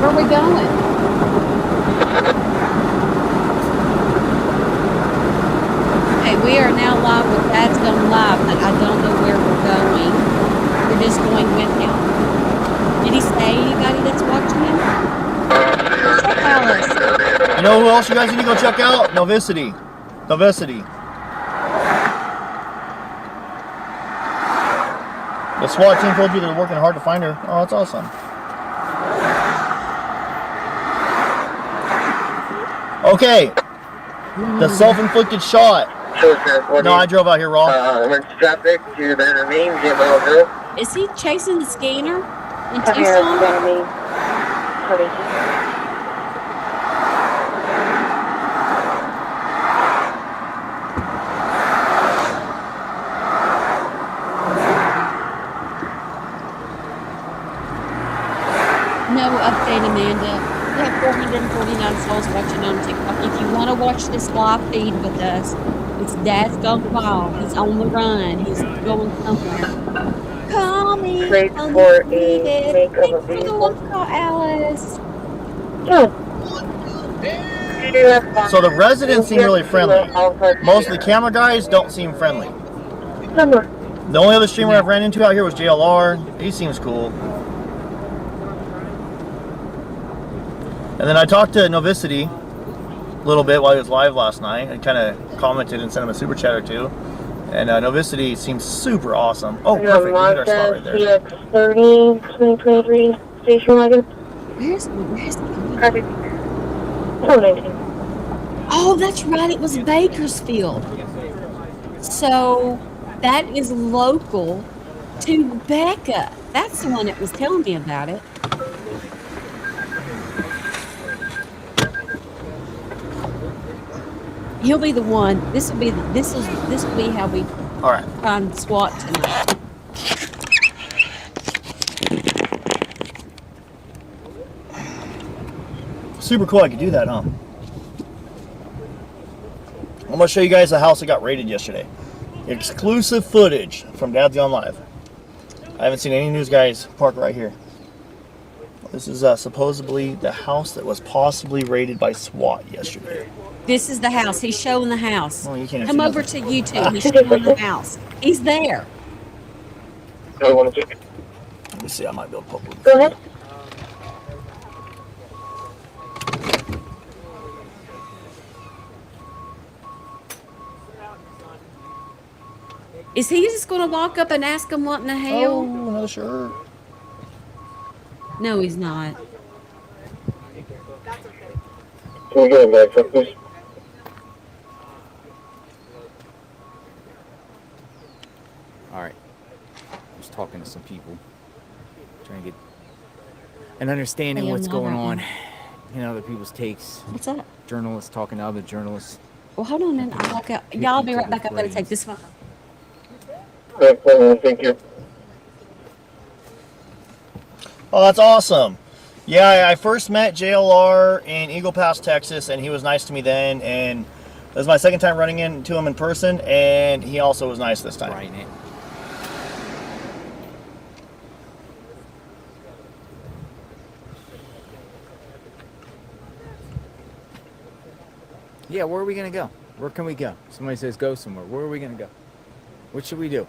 Where are we going? Okay, we are now live with Dad's Gone Live, but I don't know where we're going. We're just going with him. Did he say anybody that's watching him? Alice. You know who else you guys need to go check out? Novicity. Novicity. The SWAT team told you they're working hard to find her. Oh, that's awesome. Okay. The self-inflicted shot. No, I drove out here wrong. Traffic to the remain Hill. Is he chasing the scanner in Tucson? No update, Amanda. We have 449 souls watching on TikTok. If you want to watch this live feed with us, it's Dad's Gone Wild. He's on the run. He's going somewhere. Call me. Wait for a make of a vehicle. Call Alice. So the residents seem really friendly. Most of the camera guys don't seem friendly. The only other streamer I've ran into out here was JLR. He seems cool. And then I talked to Novicity a little bit while he was live last night. I kind of commented and sent him a super chat or two. And Novicity seems super awesome. Oh, perfect. We hit our spot right there. CX30 2023 station wagon. Where's Perfect. Oh, that's right. It was Bakersfield. So that is local to Becca. That's the one that was telling me about it. He'll be the one. This will be how we find SWAT tonight. Super cool I could do that, huh? I'm going to show you guys the house that got raided yesterday. Exclusive footage from Dad's Gone Live. I haven't seen any news guys park right here. This is supposedly the house that was possibly raided by SWAT yesterday. This is the house. He's showing the house. Oh, you can't Come over to YouTube. He's showing the house. He's there. Let me see. I might be able to poke with Go ahead. Is he just going to walk up and ask him what in the hell? Oh, another shirt. No, he's not. Can we get a back truck, please? Alright. Just talking to some people. Trying to get an understanding of what's going on in other people's takes. What's that? Journalists talking to other journalists. Well, hold on a minute. I'll walk out. Y'all be right back. I've got to take this one. Thank you. Oh, that's awesome. Yeah, I first met JLR in Eagle Pass, Texas, and he was nice to me then. And this was my second time running into him in person, and he also was nice this time. Right. Yeah, where are we going to go? Where can we go? Somebody says go somewhere. Where are we going to go? What should we do?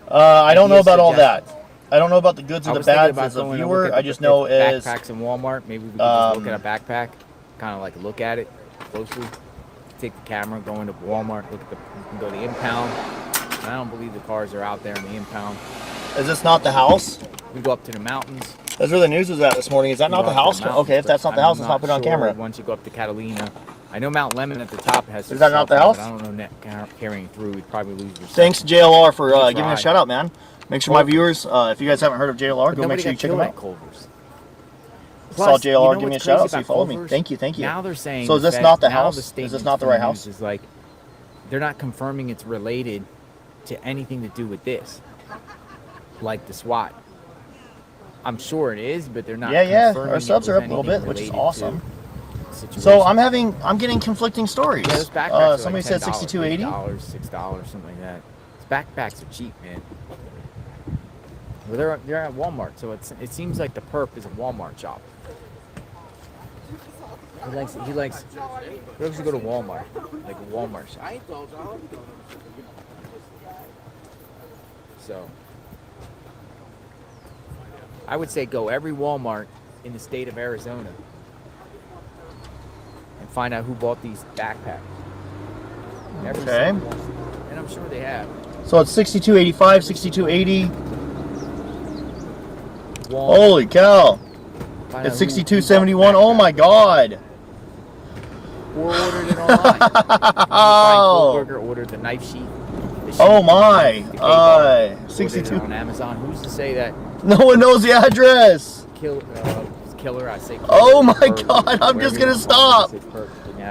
I don't know about all that. I don't know about the goods or the bads as a viewer. I just know as backpacks in Walmart. Maybe we can just look at a backpack, kind of like look at it closely. Take the camera, go into Walmart, look at we can go to the impound. I don't believe the cars are out there in the impound. Is this not the house? We go up to the mountains. That's where the news was at this morning. Is that not the house? Okay, if that's not the house, it's not put on camera. Once you go up to Catalina, I know Mount Lemon at the top has. Is that not the house? I don't know carrying through. We'd probably lose. Thanks JLR for giving me a shout out, man. Make sure my viewers, if you guys haven't heard of JLR, go make sure you check them out. Saw JLR give me a shout out, so you followed me. Thank you, thank you. Now they're saying. So is this not the house? Is this not the right house? Is like, they're not confirming it's related to anything to do with this, like the SWAT. I'm sure it is, but they're not. Yeah. Our subs are up a little bit, which is awesome. So I'm getting conflicting stories. Yeah, those backpacks are somebody like said $62.80. $6, something like that. These backpacks are cheap, man. Well, they're at Walmart, so it seems like the perp is a Walmart shop. He likes to go to Walmart, like a Walmart shop. So I would say go every Walmart in the state of Arizona and find out who bought these backpacks. Every Okay. single one. And I'm sure they have. So it's 6285, 6280. Holy cow. It's 6271. Oh my god. Or ordered it online. Oh. Burger ordered the knife sheath. Oh my. Ordered it 62. on Amazon. Who's to say that? No one knows the address. Killer, I say. Oh my god, I'm just gonna stop.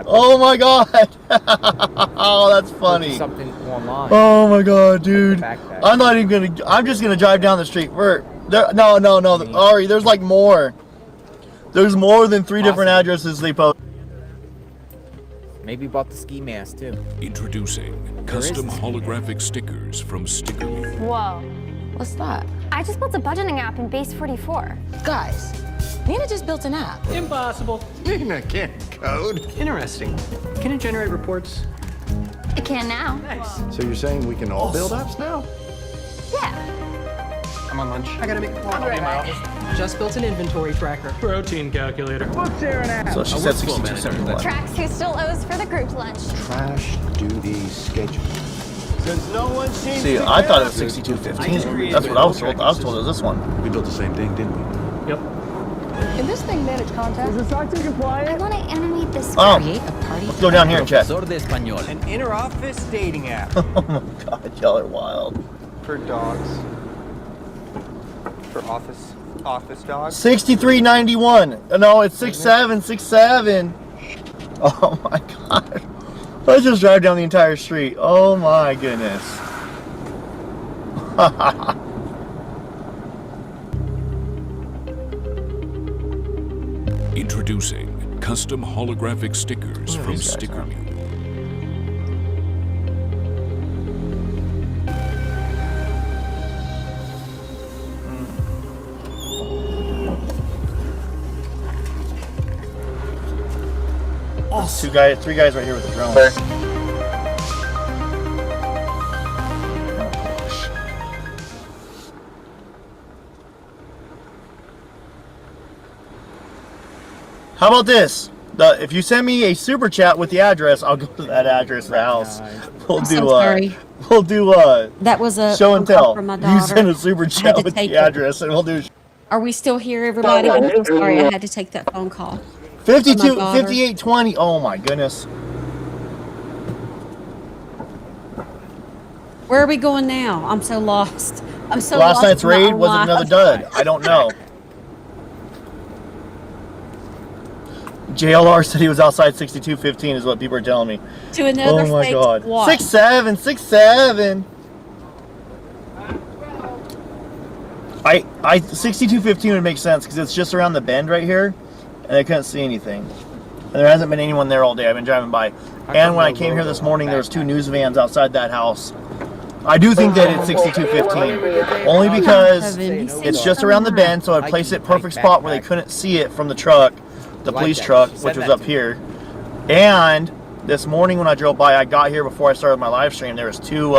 Oh my god. Oh, that's funny. Something online. Oh my god, dude. I'm not even gonna. I'm just gonna drive down the street. No. Ari, there's like more. There's more than 3 different addresses they post. Maybe bought the ski mask too. Introducing custom holographic stickers from StickerMe. Whoa. What's that? I just built a budgeting app in Base 44. Guys, Nina just built an app. Impossible. Nina can't code. Interesting. Can it generate reports? It can now. Nice. So you're saying we can all build apps now? Yeah. I'm on lunch. I gotta make a call. I'll be in my office. Just built an inventory tracker. Protein calculator. Let's share an app. So she said 6271. Tracks who still owes for the group lunch. Trash duty schedule. Since no one seems See, I thought it was 6215. That's what I was told. I was told it was this one. We built the same thing, didn't we? Yep. Can this thing manage contact? Is the SOC compliant? I want to animate this. Oh, Create a party. let's go down here and check. An inter-office dating app. Oh my god, y'all are wild. For dogs. For office dogs. 6391. No, it's 6767. Oh my god. Let's just drive down the entire street. Oh my goodness. Introducing custom holographic stickers from StickerMe. Two guys, 3 guys right here with the drone. How about this? If you send me a super chat with the address, I'll go to that address of the house. We'll I'm do so sorry. We'll do That was a show and phone call tell. from my You daughter. send a super I had chat to with take the it. address, and we'll do. Are we still here, everybody? I'm so sorry. I had to take that phone call. 52, From my daughter. 5820. Oh my goodness. Where are we going now? I'm so lost. I'm so Last lost night's in my raid own was life. another dud. I don't know. JLR said he was outside 6215 is what people are telling me. To another Oh my state god. what? 6767. I 6215 would make sense because it's just around the bend right here, and I couldn't see anything. And there hasn't been anyone there all day. I've been driving by. And when I came here this morning, there was 2 news vans outside that house. I do think that it's 6215, only because it's just around the bend, so I'd place it perfect spot where they couldn't see it from the truck, the police truck, which was up here. And this morning when I drove by, I got here before I started my live stream. There was 2.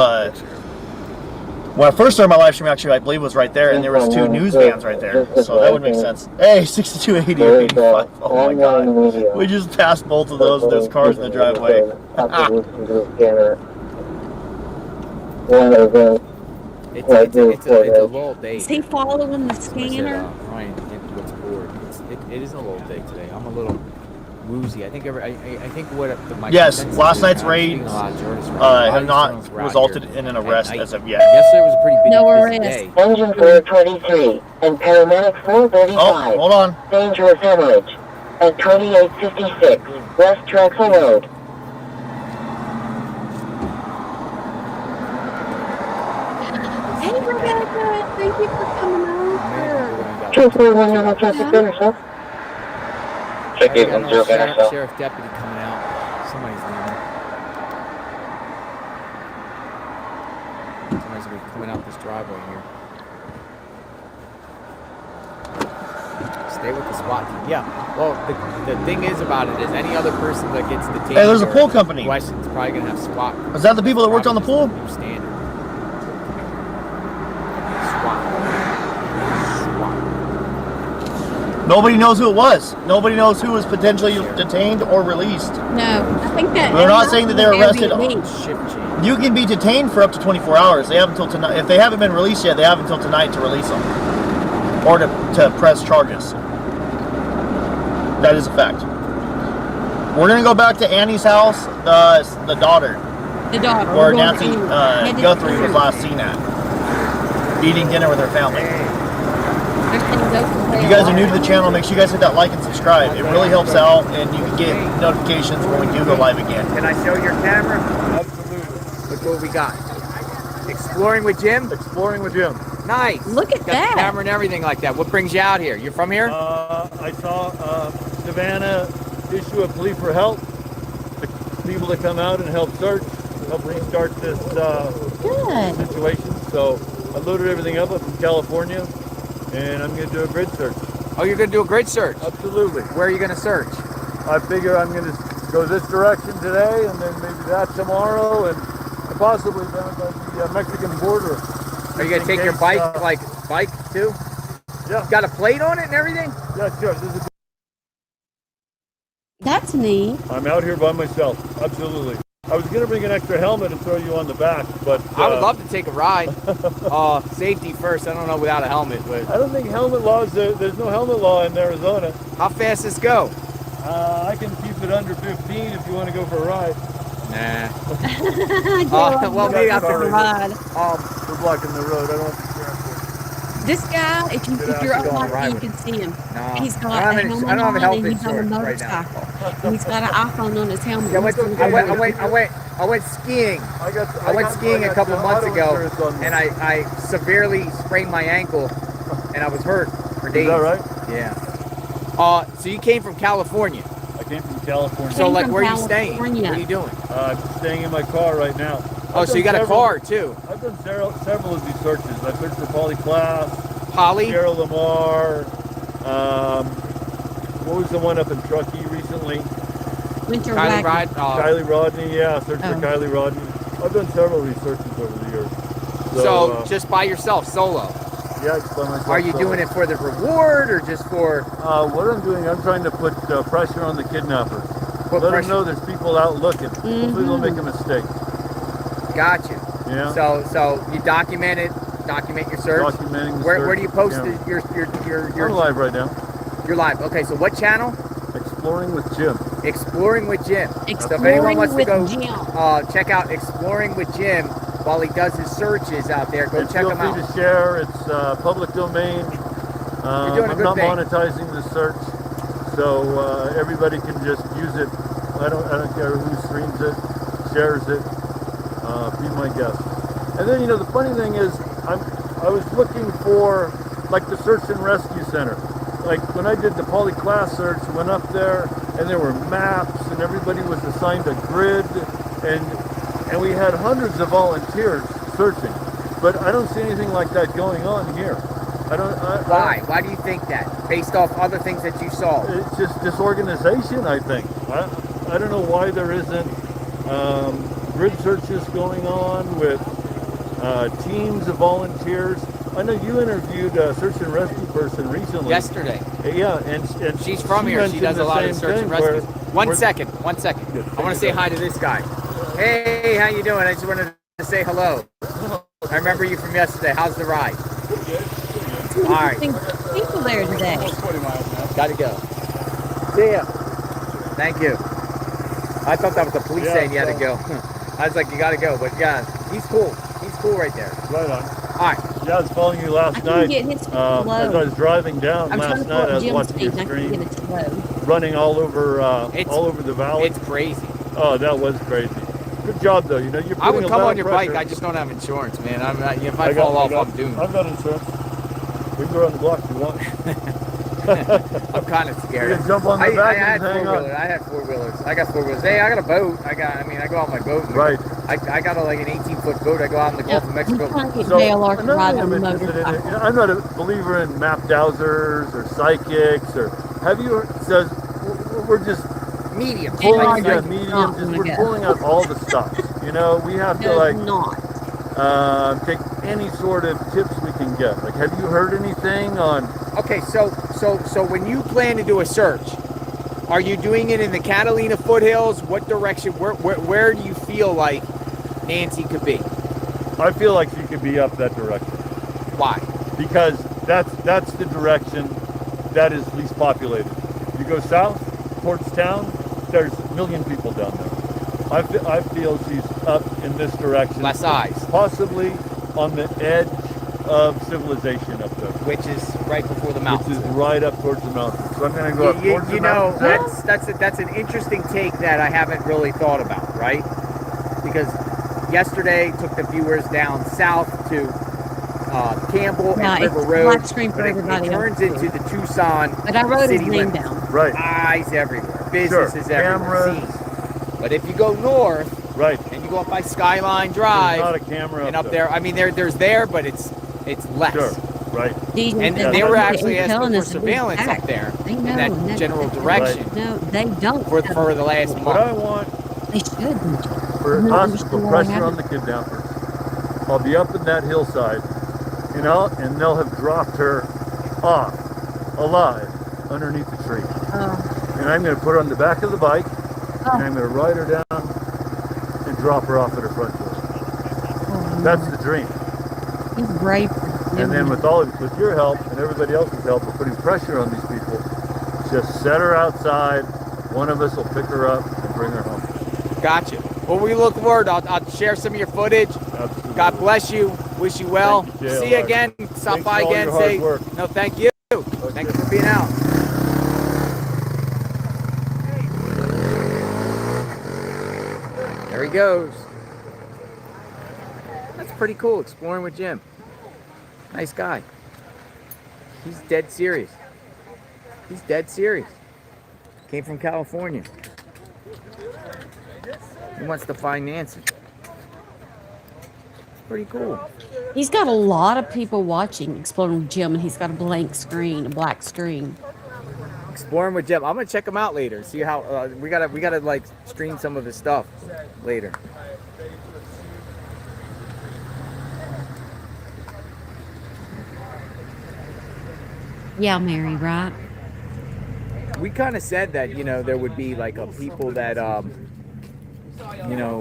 When I first started my live stream, actually, I believe it was right there, and there was 2 news vans right there, so that would make sense. Hey, 6280 or 85. Oh my god, we just passed both of those. There's cars in the driveway. It's a little day. Is he following the scanner? Ryan, what's bored. It is a little day today. I'm a little woozy. I think my Yes, consensus last is night's I'm seeing raids a lot of journalists around. A lot have of not journalists were out resulted here in an at arrest night. as of yet. Yesterday was a pretty busy, No busy arrest. day. Engine 423 and paramedic 435. Oh, hold on. Dangerous hemorrhage at 2856 West Drexel Road. Hey, Rebecca. Thank you for coming over. 241 traffic center, sir. Check I got no sheriff deputy coming out. Somebody's leaving. Somebody's gonna be coming out this driveway here. Stay with the SWAT team. Yeah. Well, the thing is about it is any other person that gets detained. Hey, there's a or pool company. Questions probably gonna have SWAT. Is that the people that worked on the pool? New standard. SWAT. Nobody knows who it was. Nobody knows who was potentially detained or released. No, I think that We're not saying that they're arrested. Airbnb. You can be detained for up to 24 hours. They have until tonight. If they haven't been released yet, they have until tonight to release them or to press charges. That is a fact. We're gonna go back to Annie's house, the daughter. The daughter. Where Nancy Guthrie was last seen at, eating dinner with her family. If you guys are new to the channel, make sure you guys hit that like and subscribe. It really helps out, and you can get notifications when we do go live again. Can I show your camera? Absolutely. Look what we got. Exploring with Jim? Exploring with Jim. Nice. Look at got that. The camera and everything like that. What brings you out here? You're from here? I saw Savannah issue a plea for help. People to come out and help search, help restart this situation. So I loaded everything up. I'm from California, and I'm going to do a grid search. Oh, you're going to do a grid search? Absolutely. Where are you going to search? I figure I'm going to go this direction today, and then maybe that tomorrow, and possibly down by the Mexican border. Are you going to take your bike, bike too? Yeah. Got a plate on it and everything? Yeah, sure. This is That's neat. I'm out here by myself. Absolutely. I was going to bring an extra helmet and throw you on the back, but... I would love to take a ride. Safety first. I don't know without a helmet, but... I don't think helmet laws, there's no helmet law in Arizona. How fast does this go? I can keep it under 15 if you want to go for a ride. Nah. Well, maybe after a ride. We're blocking the road. I don't have to be careful. This guy, if you're up like you can see him. No. He's got I don't have a health and he's on a insurance right now. motorcycle. And he's got an iPhone on his helmet. I went skiing. I went skiing a couple months ago, and I severely sprained my ankle, and I was hurt for days. Is that right? Yeah. So you came from California? I came from California. So like, where are you staying? What are you doing? I'm staying in my car right now. Oh, so you got a car too? I've done several of these searches. I searched for Polly Class, Polly, Sierra Lamar. What was the one up in Truckee recently? Winter Kylie Rodney, yeah, I searched for Kylie Rodney. I've done several of these searches over the years. So just by yourself, solo? Yeah, just by myself. Are you doing it for the reward or just for? What I'm doing, I'm trying to put pressure on the kidnappers. Let them know there's people out looking. Hopefully they'll make a mistake. Gotcha. Yeah. So you document your search. Documenting the where search. Where do you post your? I'm live right now. You're live. Okay. So what channel? Exploring with Jim. Exploring with Jim. So if anyone wants to go check out Exploring with Jim while he does his searches out there, go check him out. Feel free to share. It's public domain. You're doing a good thing. I'm not monetizing the search, so everybody can just use it. I don't care who streams it, shares it. Be my guest. And then the funny thing is, I was looking for like the search and rescue center. Like when I did the Polly Class search, went up there and there were maps and everybody was assigned a grid and we had hundreds of volunteers searching. But I don't see anything like that going on here. Why? Why do you think that? Based off other things that you saw? It's just disorganization, I think. I don't know why there isn't grid searches going on with teams of volunteers. I know you interviewed a search and rescue person recently. Yesterday. Yeah, and she's from here. She does a lot of search and rescue. One second. I want to say hi to this guy. Hey, how you doing? I just wanted to say hello. I remember you from yesterday. How's the ride? All right. People there today. Gotta go. See ya. Thank you. I thought that was the police saying you had to go. I was like, you gotta go, but yeah, he's cool. He's cool right there. Right on. All right. Yeah, I was following you last night. As I was driving down last night, I was watching your stream, running all over the valley. It's crazy. Oh, that was crazy. Good job, though. You're putting I would come on your pressure. bike. I just don't have insurance, man. If I fall off, I'm doomed. I've got insurance. We can go around the block if you want. I'm kind of scared. You can jump on the back and hang on. I had four-wheelers. I got four-wheelers. Hey, I got a boat. I go out on my boat. Right. I got like an 18-foot boat. I go out in the Gulf of Mexico. I'm not a believer in map dowsers or psychics says we're just medium. Medium. We're pulling out all the stops. We have to take any sort of tips we can get. Like, have you heard anything on Okay, so when you plan to do a search, are you doing it in the Catalina foothills? What direction? Where do you feel like Nancy could be? I feel like she could be up that direction. Why? Because that's the direction that is least populated. You go south towards town, there's a million people down there. I feel she's up in this direction. Less eyes. Possibly on the edge of civilization up there. Which is right before the mountains. Which is right up towards the mountains. So I'm going to go up towards the mountains. That's an interesting take that I haven't really thought about, right? Because yesterday took the viewers down south to Campbell and River Road, but it turns into the Tucson But I wrote his city name limits. down. Right. Eyes everywhere, businesses everywhere, Cameras. scenes. But if you go north, right, and you go up by Skyline Drive, there's not a camera and up there. I mean, there's there, but it's less. Sure. Right. And they were actually asking for surveillance up there in that general direction. No, they don't. For the last month. What I want They should. for us to put pressure on the kidnappers. I'll be up in that hillside, and they'll have dropped her off alive underneath the tree. And I'm going to put her on the back of the bike, and I'm going to ride her down and drop her off at her front door. That's the dream. He's brave. And then with your help and everybody else's help, we're putting pressure on these people. Just set her outside. One of us will pick her up and bring her home. Gotcha. Well, we look forward. I'll share some of your footage. Absolutely. God bless you. Wish you well. Thank you, See you again. Stop by for all again. your hard Say work. no. Thank you. Thank you for being out. There he goes. That's pretty cool. Exploring with Jim. Nice guy. He's dead serious. He's dead serious. Came from California. He wants to find Nancy. Pretty cool. He's got a lot of people watching Exploring with Jim, and he's got a blank screen, a black screen. Exploring with Jim. I'm gonna check him out later. See how we gotta like stream some of his stuff later. Yeah, Mary, right? We kind of said that there would be like a people that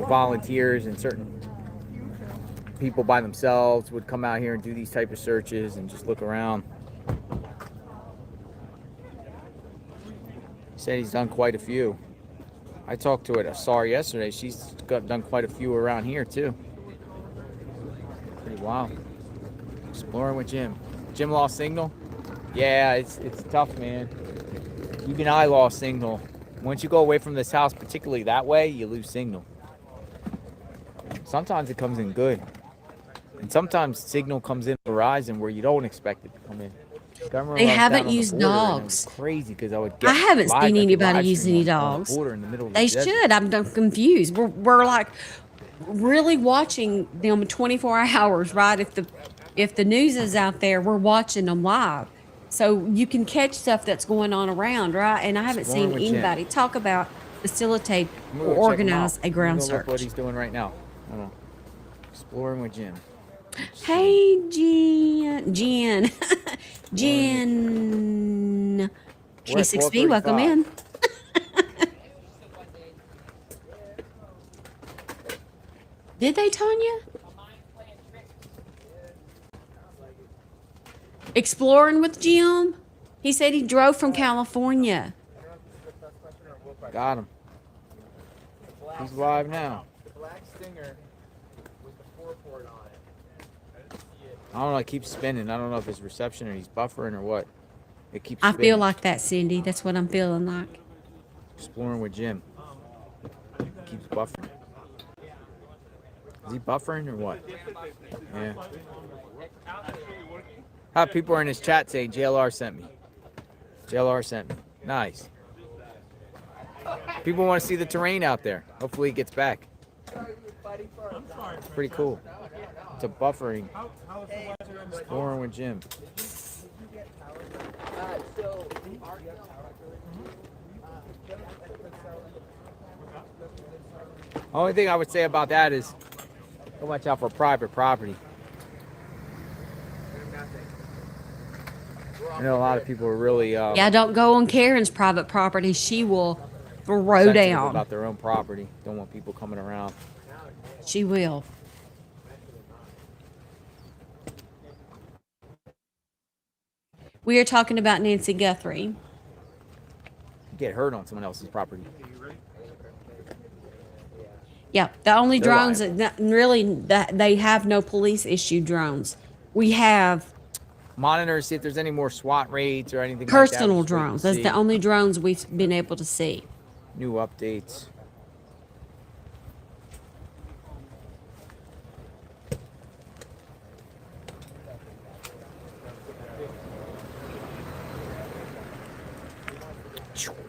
volunteers and certain people by themselves would come out here and do these type of searches and just look around. He said he's done quite a few. I talked to Asar yesterday. She's done quite a few around here too. Pretty wild. Exploring with Jim. Jim lost signal. Yeah, it's tough, man. Even I lost signal. Once you go away from this house, particularly that way, you lose signal. Sometimes it comes in good. And sometimes signal comes in Verizon where you don't expect it to come in. They haven't used dogs. Crazy because I would I haven't seen anybody use any dogs. They should. I'm confused. We're like really watching them 24 hours, right? If the news is out there, we're watching them live. So you can catch stuff that's going on around, right? And I haven't seen anybody talk about, facilitate, or organize a ground search. Look what he's doing right now. Hold on. Exploring with Jim. Hey, Jen. G6B, welcome in. Did they, Tanya? Exploring with Jim? He said he drove from California. Got him. He's live now. I don't know, it keeps spinning. I don't know if it's reception or he's buffering or what. It keeps spinning. I feel like that, Cindy. That's what I'm feeling like. Exploring with Jim. It keeps buffering. Is he buffering or what? Yeah. People are in his chat saying JLR sent me. JLR sent me. Nice. People want to see the terrain out there. Hopefully he gets back. Pretty cool. It's a buffering. Exploring with Jim. Only thing I would say about that is go watch out for private property. I know a lot of people are really Yeah, don't go on Karen's private property. She will throw sensitive down. about their own property. Don't want people coming around. She will. We are talking about Nancy Guthrie. Get hurt on someone else's property. Yeah, the only They're drones liable. that they have no police issued drones. We have Monitor, see if there's any more SWAT raids or anything personal like that. drones. That's the only drones we've been able to see. New updates.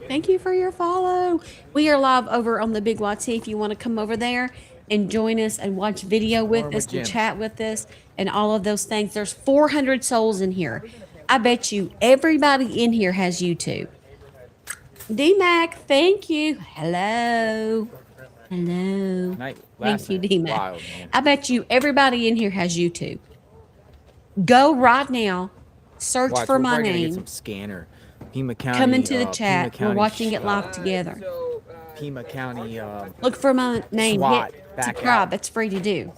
Thank you for your follow. We are live over on the Big YT. If you want to come over there and join us and watch video with us and chat with us and all of those things. There's 400 souls in here. I bet you everybody in here has YouTube. D-Mac, thank you. Hello. Hello. Thank you, D-Mac. I bet you everybody in here has YouTube. Go right now. Search Watch, for we're my probably gonna get name. some scanner. Pima County. Come into the Pima chat. We're County, watching it live together. Pima County. Look for my name. SWAT, Hit back subscribe. out. It's free to do.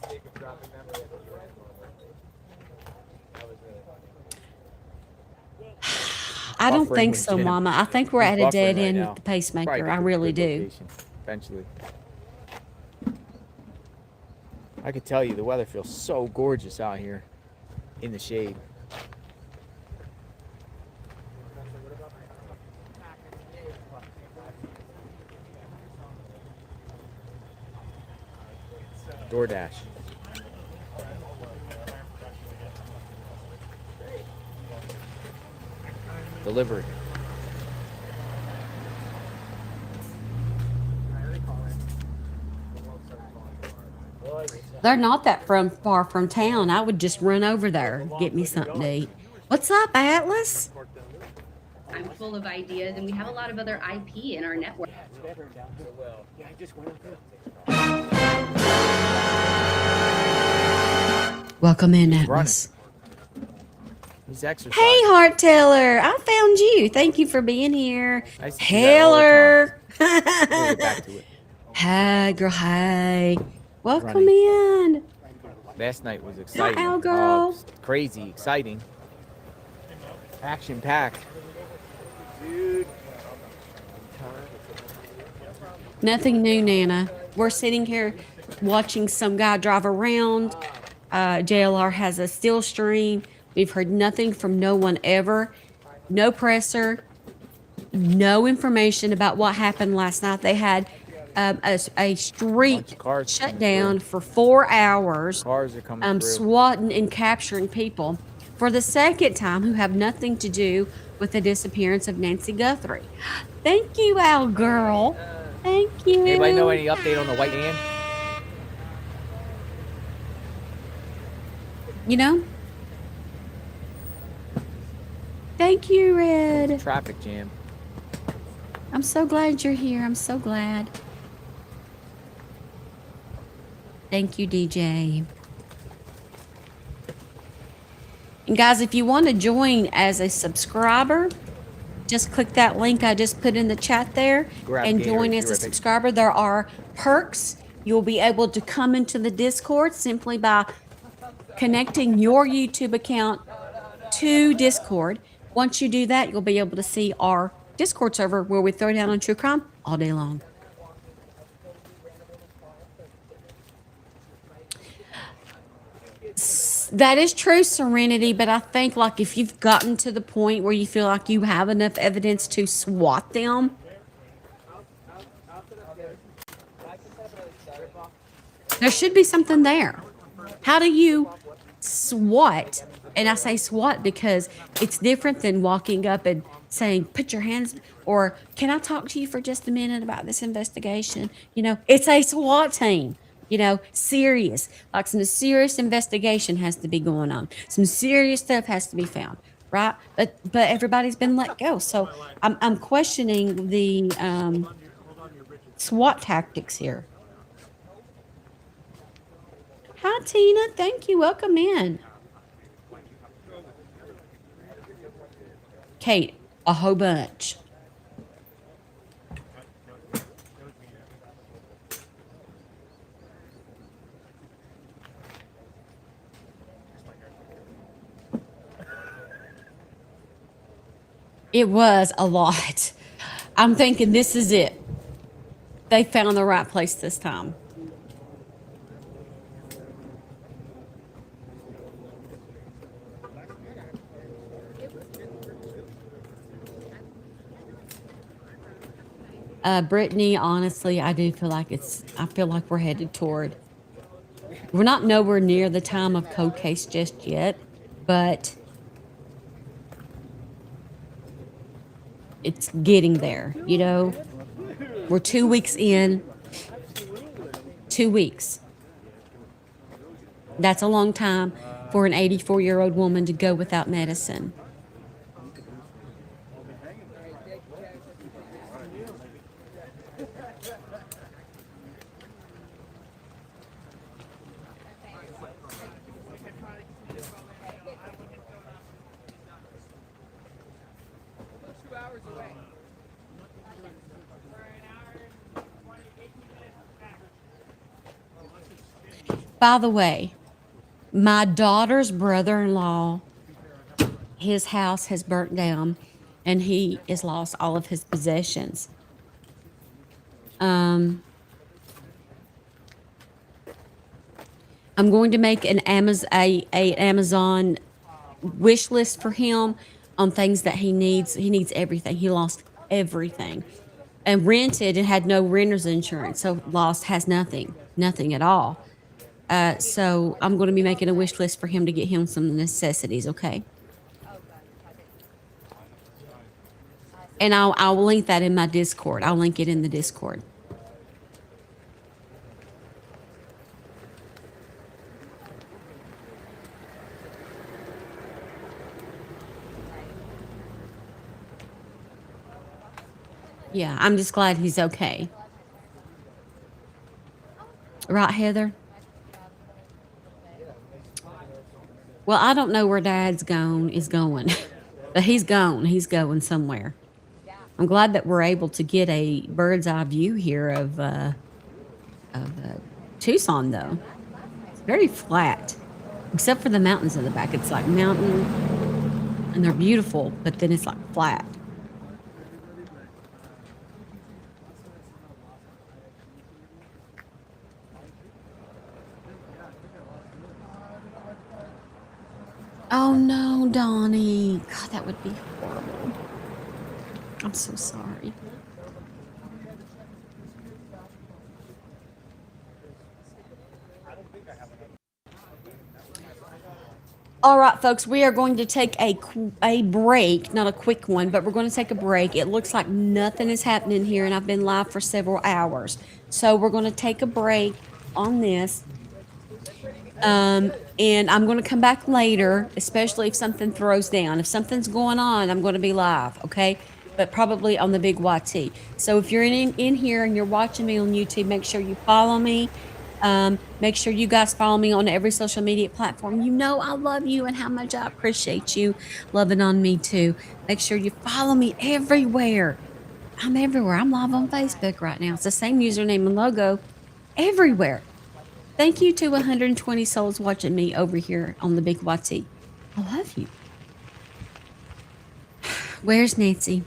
I don't think so, Mama. I think we're at a dead end with the pacemaker. I really do. Eventually. I could tell you the weather feels so gorgeous out here in the shade. DoorDash. Delivery. They're not that far from town. I would just run over there, get me something to eat. What's up, Atlas? I'm full of ideas, and we have a lot of other IP in our network. Welcome in, Atlas. He's exercising. Hey, Heart Taylor. I found you. Thank you for being here. I see that all the Taylor. We'll get back to it. Hi, girl. Hi. Welcome in. Last night was exciting. Hi, girl. Crazy, exciting. Action packed. Dude. Nothing new, Nana. We're sitting here watching some guy drive around. JLR has a still stream. We've heard nothing from no one ever. No presser. No information about what happened last night. They had a street shut down for 4 hours. Cars are coming through. Swatting and capturing people for the second time who have nothing to do with the disappearance of Nancy Guthrie. Thank you, Al girl. Thank you. Anybody know any update on the white van? You know? Thank you, Red. Traffic jam. I'm so glad you're here. I'm so glad. Thank you, DJ. And guys, if you want to join as a subscriber, just click that link I just put in the chat there and join as a subscriber. There are perks. You'll be able to come into the Discord simply by connecting your YouTube account to Discord. Once you do that, you'll be able to see our Discord server where we throw down on true crime all day long. That is true, Serenity, but I think like if you've gotten to the point where you feel like you have enough evidence to SWAT them, there should be something there. How do you SWAT? And I say SWAT because it's different than walking up and saying, put your hands, or can I talk to you for just a minute about this investigation? You know, it's a SWAT team. You know, serious, like some serious investigation has to be going on. Some serious stuff has to be found, right? But everybody's been let go. So I'm questioning the SWAT tactics here. Hi, Tina. Thank you. Welcome in. Kate, a whole bunch. It was a lot. I'm thinking this is it. They found the right place this time. Brittany, honestly, I do feel like I feel like we're headed toward. We're not nowhere near the time of cold case just yet, but it's getting there, you know? We're 2 weeks in. 2 weeks. That's a long time for an 84-year-old woman to go without medicine. By the way, my daughter's brother-in-law, his house has burnt down, and he has lost all of his possessions. I'm going to make an Amazon wish list for him on things that he needs. He needs everything. He lost everything, and rented and had no renter's insurance, so has nothing at all. So I'm going to be making a wish list for him to get him some necessities, okay? And I'll link that in my Discord. I'll link it in the Discord. Yeah, I'm just glad he's okay. Right, Heather? Well, I don't know where Dad's is going, but he's gone. He's going somewhere. I'm glad that we're able to get a bird's eye view here of Tucson, though. It's very flat, except for the mountains in the back. It's like mountain, and they're beautiful, but then it's like flat. Oh no, Donnie. God, that would be horrible. I'm so sorry. All right, folks, we are going to take a break, not a quick one, but we're going to take a break. It looks like nothing is happening here, and I've been live for several hours. So we're going to take a break on this. And I'm going to come back later, especially if something throws down. If something's going on, I'm going to be live, okay? But probably on the big YT. So if you're in here and you're watching me on YouTube, make sure you follow me. Make sure you guys follow me on every social media platform. You know I love you and how much I appreciate you loving on me too. Make sure you follow me everywhere. I'm everywhere. I'm live on Facebook right now. It's the same username and logo everywhere. Thank you to 120 souls watching me over here on the big YT. I love you. Where's Nancy?